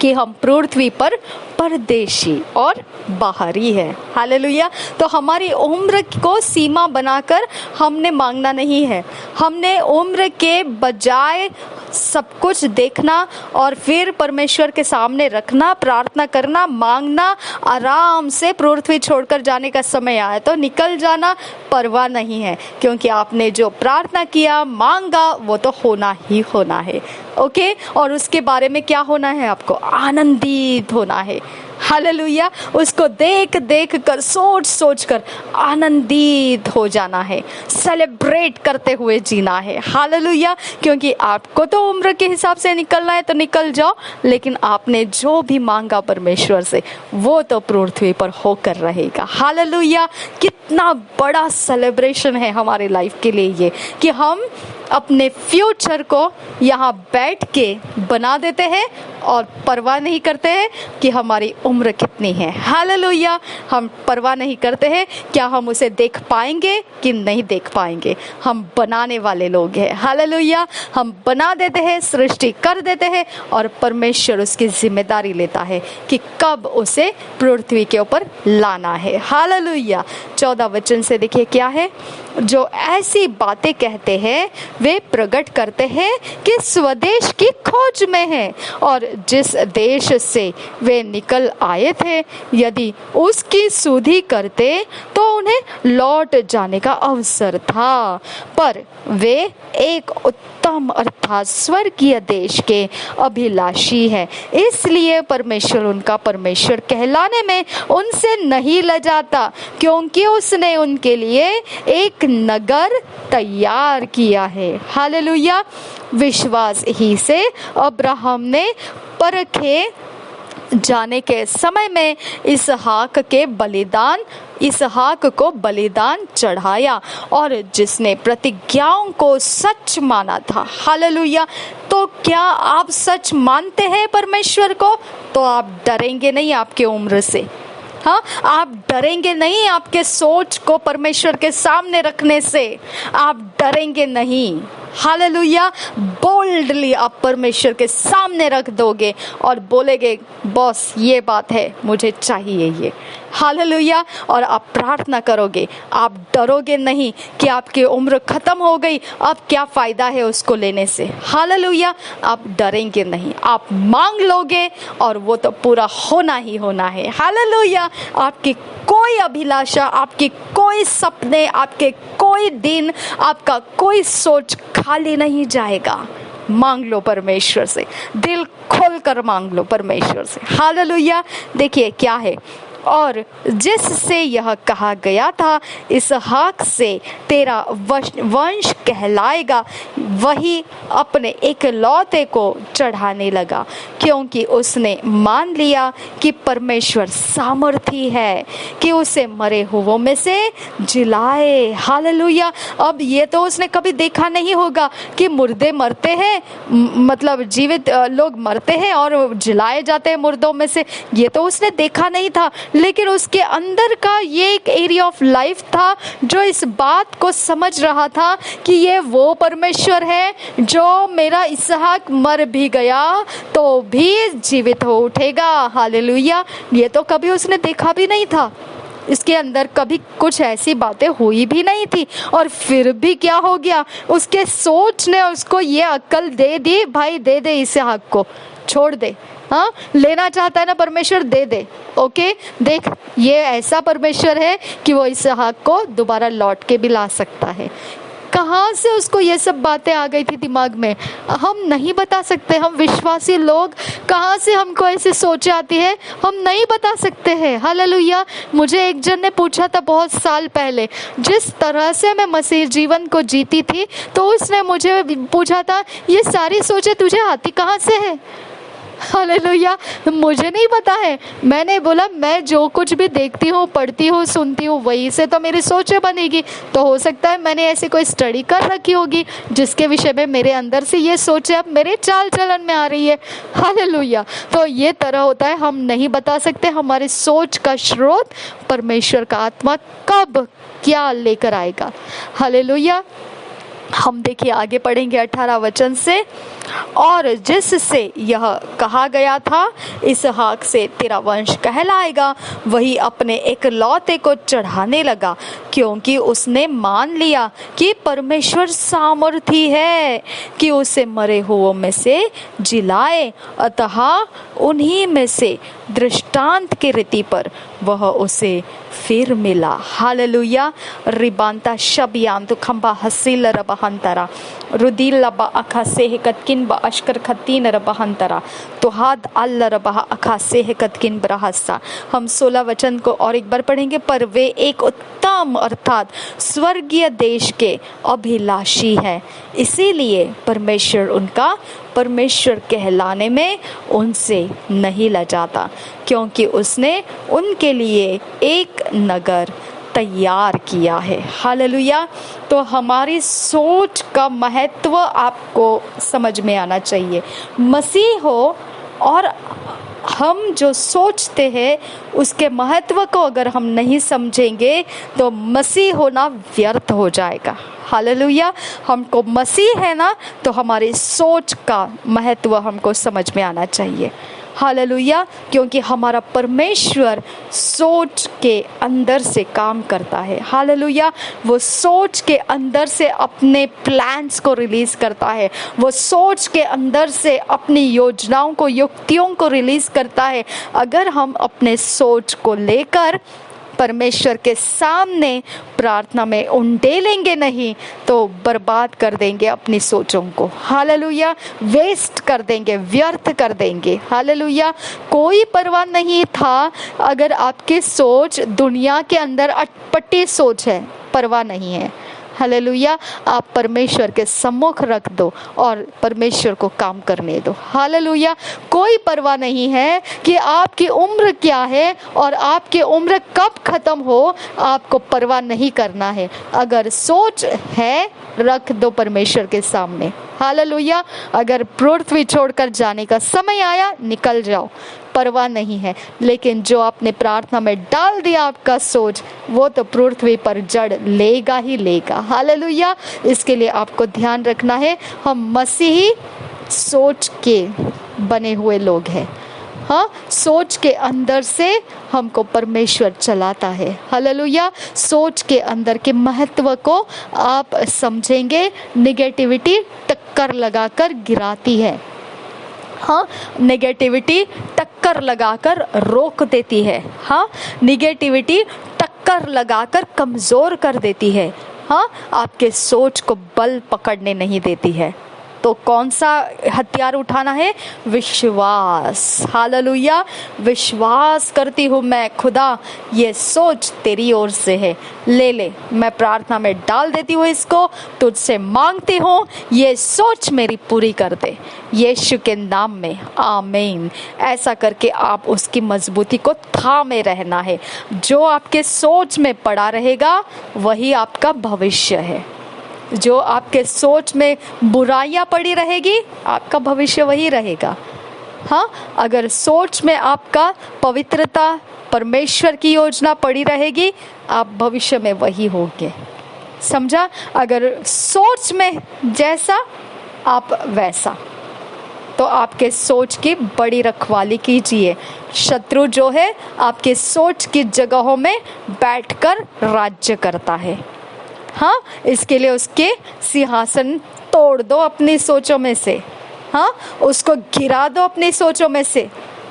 कि हम पृथ्वी पर परदेशी और बाहरी है। हालेलुया। तो हमारी उम्र को सीमा बनाकर हमने मांगना नहीं है। हमने उम्र के बजाय सब कुछ देखना और फिर परमेश्वर के सामने रखना, प्रार्थना करना, मांगना, आराम से पृथ्वी छोड़कर जाने का समय आया तो निकल जाना, परवाह नहीं है, क्योंकि आपने जो प्रार्थना किया, मांगा, वो तो होना ही होना है। ओके, और उसके बारे में क्या होना है? आपको आनंदित होना है। हालेलुया। उसको देख देख कर, सोच सोच कर आनंदित हो जाना है, सेलिब्रेट करते हुए जीना है। हालेलुया। क्योंकि आपको तो उम्र के हिसाब से निकलना है तो निकल जाओ, लेकिन आपने जो भी मांगा परमेश्वर से, वो तो पृथ्वी पर होकर रहेगा। हालेलुया। कितना बड़ा सेलिब्रेशन है हमारे लाइफ के लिए ये, कि हम अपने फ्यूचर को यहाँ बैठ के बना देते हैं और परवाह नहीं करते हैं कि हमारी उम्र कितनी है। हालेलुया। हम परवाह नहीं करते हैं क्या हम उसे देख पाएंगे कि नहीं देख पाएंगे। हम बनाने वाले लोग हैं। हालेलुया। हम बना देते हैं, सृष्टि कर देते हैं, और परमेश्वर उसकी जिम्मेदारी लेता है कि कब उसे पृथ्वी के ऊपर लाना है। हालेलुया। 14 वचन से देखिए क्या है? जो ऐसी बातें कहते हैं वे प्रकट करते हैं कि स्वदेश की खोज में है, और जिस देश से वे निकल आए थे यदि उसकी सुधि करते तो उन्हें लौट जाने का अवसर था, पर वे एक उत्तम अर्थात स्वर्गीय देश के अभिलाषी हैं। इसलिए परमेश्वर उनका परमेश्वर कहलाने में उनसे नहीं लजाता, क्योंकि उसने उनके लिए एक नगर तैयार किया है। हालेलुया। विश्वास ही से अब्राहम ने परखे जाने के समय में इसहाक को बलिदान चढ़ाया, और जिसने प्रतिज्ञाओं को सच माना था। हालेलुया। तो क्या आप सच मानते हैं परमेश्वर को? तो आप डरेंगे नहीं आपके उम्र से। हाँ, आप डरेंगे नहीं आपके सोच को परमेश्वर के सामने रखने से, आप डरेंगे नहीं। हालेलुया। बोल्डली आप परमेश्वर के सामने रख दोगे और बोलेगे बॉस ये बात है, मुझे चाहिए ये। हालेलुया। और आप प्रार्थना करोगे, आप डरोगे नहीं कि आपकी उम्र खत्म हो गई, अब क्या फायदा है उसको लेने से। हालेलुया। आप डरेंगे नहीं, आप मांग लोगे और वो तो पूरा होना ही होना है। हालेलुया। आपकी कोई अभिलाषा, आपके कोई सपने, आपके कोई दिन, आपका कोई सोच खाली नहीं जाएगा। मांग लो परमेश्वर से, दिल खोल कर मांग लो परमेश्वर से। हालेलुया। देखिए क्या है, और जिससे यह कहा गया था इसहाक से तेरा वंश कहलाएगा, वही अपने इकलौते को चढ़ाने लगा, क्योंकि उसने मान लिया कि परमेश्वर सामर्थी है कि उसे मरे हुओं में से जिलाए। हालेलुया। अब ये तो उसने कभी देखा नहीं होगा कि मुर्दे मरते हैं, मतलब जीवित लोग मरते हैं और जिलाए जाते हैं मुर्दों में से, ये तो उसने देखा नहीं था। लेकिन उसके अंदर का ये एक एरिया ऑफ लाइफ था जो इस बात को समझ रहा था कि ये वो परमेश्वर है जो मेरा इसहाक मर भी गया तो भी जीवित हो उठेगा। हालेलुया। ये तो कभी उसने देखा भी नहीं था, इसके अंदर कभी कुछ ऐसी बातें हुई भी नहीं थी, और फिर भी क्या हो गया, उसके सोच ने उसको ये अक्ल दे दी, भाई दे दे इसहाक को, छोड़ दे। हाँ, लेना चाहता है ना परमेश्वर, दे दे। ओके, देख ये ऐसा परमेश्वर है कि वो इसहाक को दोबारा लौट के भी ला सकता है। कहाँ से उसको ये सब बातें आ गई थी दिमाग में, हम नहीं बता सकते। हम विश्वासी लोग कहाँ से हमको ऐसे सोच आती है, हम नहीं बता सकते हैं। हालेलुया। मुझे एक जन ने पूछा था बहुत साल पहले, जिस तरह से मैं मसीह जीवन को जीती थी, तो उसने मुझे पूछा था ये सारी सोचें तुझे आती कहाँ से है। हालेलुया। मुझे नहीं पता है। मैंने बोला मैं जो कुछ भी देखती हूँ, पढ़ती हूँ, सुनती हूँ, वही से तो मेरी सोचें बनेगी। तो हो सकता है मैंने ऐसी कोई स्टडी कर रखी होगी जिसके विषय में मेरे अंदर से ये सोचें अब मेरे चाल चलन में आ रही है। हालेलुया। तो ये तरह होता है, हम नहीं बता सकते हमारी सोच का स्रोत परमेश्वर का आत्मा कब क्या लेकर आएगा। हालेलुया। हम देखिए आगे पढ़ेंगे 18 वचन से, और जिससे यह कहा गया था इसहाक से तेरा वंश कहलाएगा, वही अपने इकलौते को चढ़ाने लगा, क्योंकि उसने मान लिया कि परमेश्वर सामर्थी है कि उसे मरे हुओं में से जिलाए। अतः उन्हीं में से दृष्टांत की रीति पर वह उसे फिर मिला। हालेलुया। रिबांता शबियांतु खंबा हसील रबहंतरा रुदिल लबा अखा सेह कतकिन ब अश्कर खत्तीन रबहंतरा तुहाद अल्ल रबह अखा सेह कतकिन ब्रहस्सा। हम 16 वचन को और एक बार पढ़ेंगे। पर वे एक उत्तम अर्थात स्वर्गीय देश के अभिलाषी है, इसीलिए परमेश्वर उनका परमेश्वर कहलाने में उनसे नहीं लजाता, क्योंकि उसने उनके लिए एक नगर तैयार किया है। हालेलुया। तो हमारी सोच का महत्व आपको समझ में आना चाहिए। मसीह हो और हम जो सोचते हैं उसके महत्व को अगर हम नहीं समझेंगे तो मसीह होना व्यर्थ हो जाएगा। हालेलुया। हमको मसीह है ना, तो हमारी सोच का महत्व हमको समझ में आना चाहिए। हालेलुया। क्योंकि हमारा परमेश्वर सोच के अंदर से काम करता है। हालेलुया। वो सोच के अंदर से अपने प्लान्स को रिलीज करता है, वो सोच के अंदर से अपनी योजनाओं को, युक्तियों को रिलीज करता है। अगर हम अपने सोच को लेकर परमेश्वर के सामने प्रार्थना में उंडेलेंगे नहीं तो बर्बाद कर देंगे अपनी सोचों को। हालेलुया। वेस्ट कर देंगे, व्यर्थ कर देंगे। हालेलुया। कोई परवाह नहीं था अगर आपकी सोच दुनिया के अंदर अटपटी सोच है, परवाह नहीं है। हालेलुया। आप परमेश्वर के सम्मुख रख दो और परमेश्वर को काम करने दो। हालेलुया। कोई परवाह नहीं है कि आपकी उम्र क्या है और आपकी उम्र कब खत्म हो, आपको परवाह नहीं करना है। अगर सोच है, रख दो परमेश्वर के सामने। हालेलुया। अगर पृथ्वी छोड़कर जाने का समय आया, निकल जाओ, परवाह नहीं है, लेकिन जो आपने प्रार्थना में डाल दिया आपका सोच, वो तो पृथ्वी पर जड़ लेगा ही लेगा। हालेलुया। इसके लिए आपको ध्यान रखना है, हम मसीही सोच के बने हुए लोग हैं। हाँ, सोच के अंदर से हमको परमेश्वर चलाता है। हालेलुया। सोच के अंदर के महत्व को आप समझेंगे। निगेटिविटी टक्कर लगाकर गिराती है। हाँ, नेगेटिविटी टक्कर लगाकर रोक देती है। हाँ, निगेटिविटी टक्कर लगाकर कमज़ोर कर देती है। हाँ, आपके सोच को बल पकड़ने नहीं देती है। तो कौन सा हथियार उठाना है? विश्वास। हालेलुया। विश्वास करती हूँ मैं खुदा, ये सोच तेरी ओर से है। ले मैं प्रार्थना में डाल देती हूँ इसको, तुझसे मांगती हूँ ये सोच मेरी पूरी कर दे, यीशु के नाम में, आमीन। ऐसा करके आप उसकी मजबूती को थामे रहना है। जो आपके सोच में पड़ा रहेगा वही आपका भविष्य है। जो आपके सोच में बुराइयां पड़ी रहेगी, आपका भविष्य वही रहेगा। हाँ, अगर सोच में आपका पवित्रता, परमेश्वर की योजना पड़ी रहेगी, आप भविष्य में वही होंगे। समझा? अगर सोच में जैसा आप वैसा, तो आपके सोच की बड़ी रखवाली कीजिए। शत्रु जो है आपके सोच की जगहों में बैठकर राज्य करता है। हाँ, इसके लिए उसके सिंहासन तोड़ दो अपनी सोचों में से। हाँ, उसको गिरा दो अपनी सोचों में से।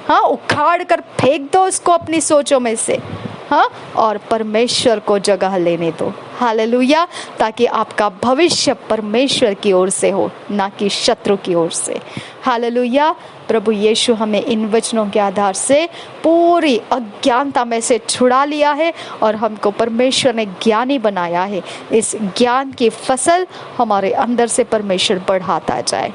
हाँ, उखाड़ कर फेंक दो उसको अपनी सोचों में से। हाँ, और परमेश्वर को जगह लेने दो। हालेलुया। ताकि आपका भविष्य परमेश्वर की ओर से हो, ना कि शत्रु की ओर से। हालेलुया। प्रभु यीशु हमें इन वचनों के आधार से पूरी अज्ञानता में से छुड़ा लिया है और हमको परमेश्वर ने ज्ञानी बनाया है। इस ज्ञान की फसल हमारे अंदर से परमेश्वर बढ़ाता जाए।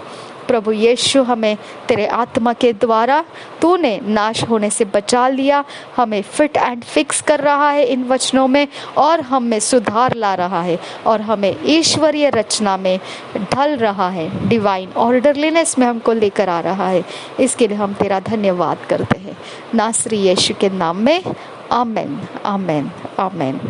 प्रभु यीशु, हमें तेरे आत्मा के द्वारा तूने नाश होने से बचा लिया, हमें फिट एंड फिक्स कर रहा है इन वचनों में, और हमें सुधार ला रहा है, और हमें ईश्वरीय रचना में ढल रहा है। डिवाइन ऑर्डरलीनेस में हमको लेकर आ रहा है। इसके लिए हम तेरा धन्यवाद करते हैं, नासरी यीशु के नाम में। आमेन, आमेन, आमेन।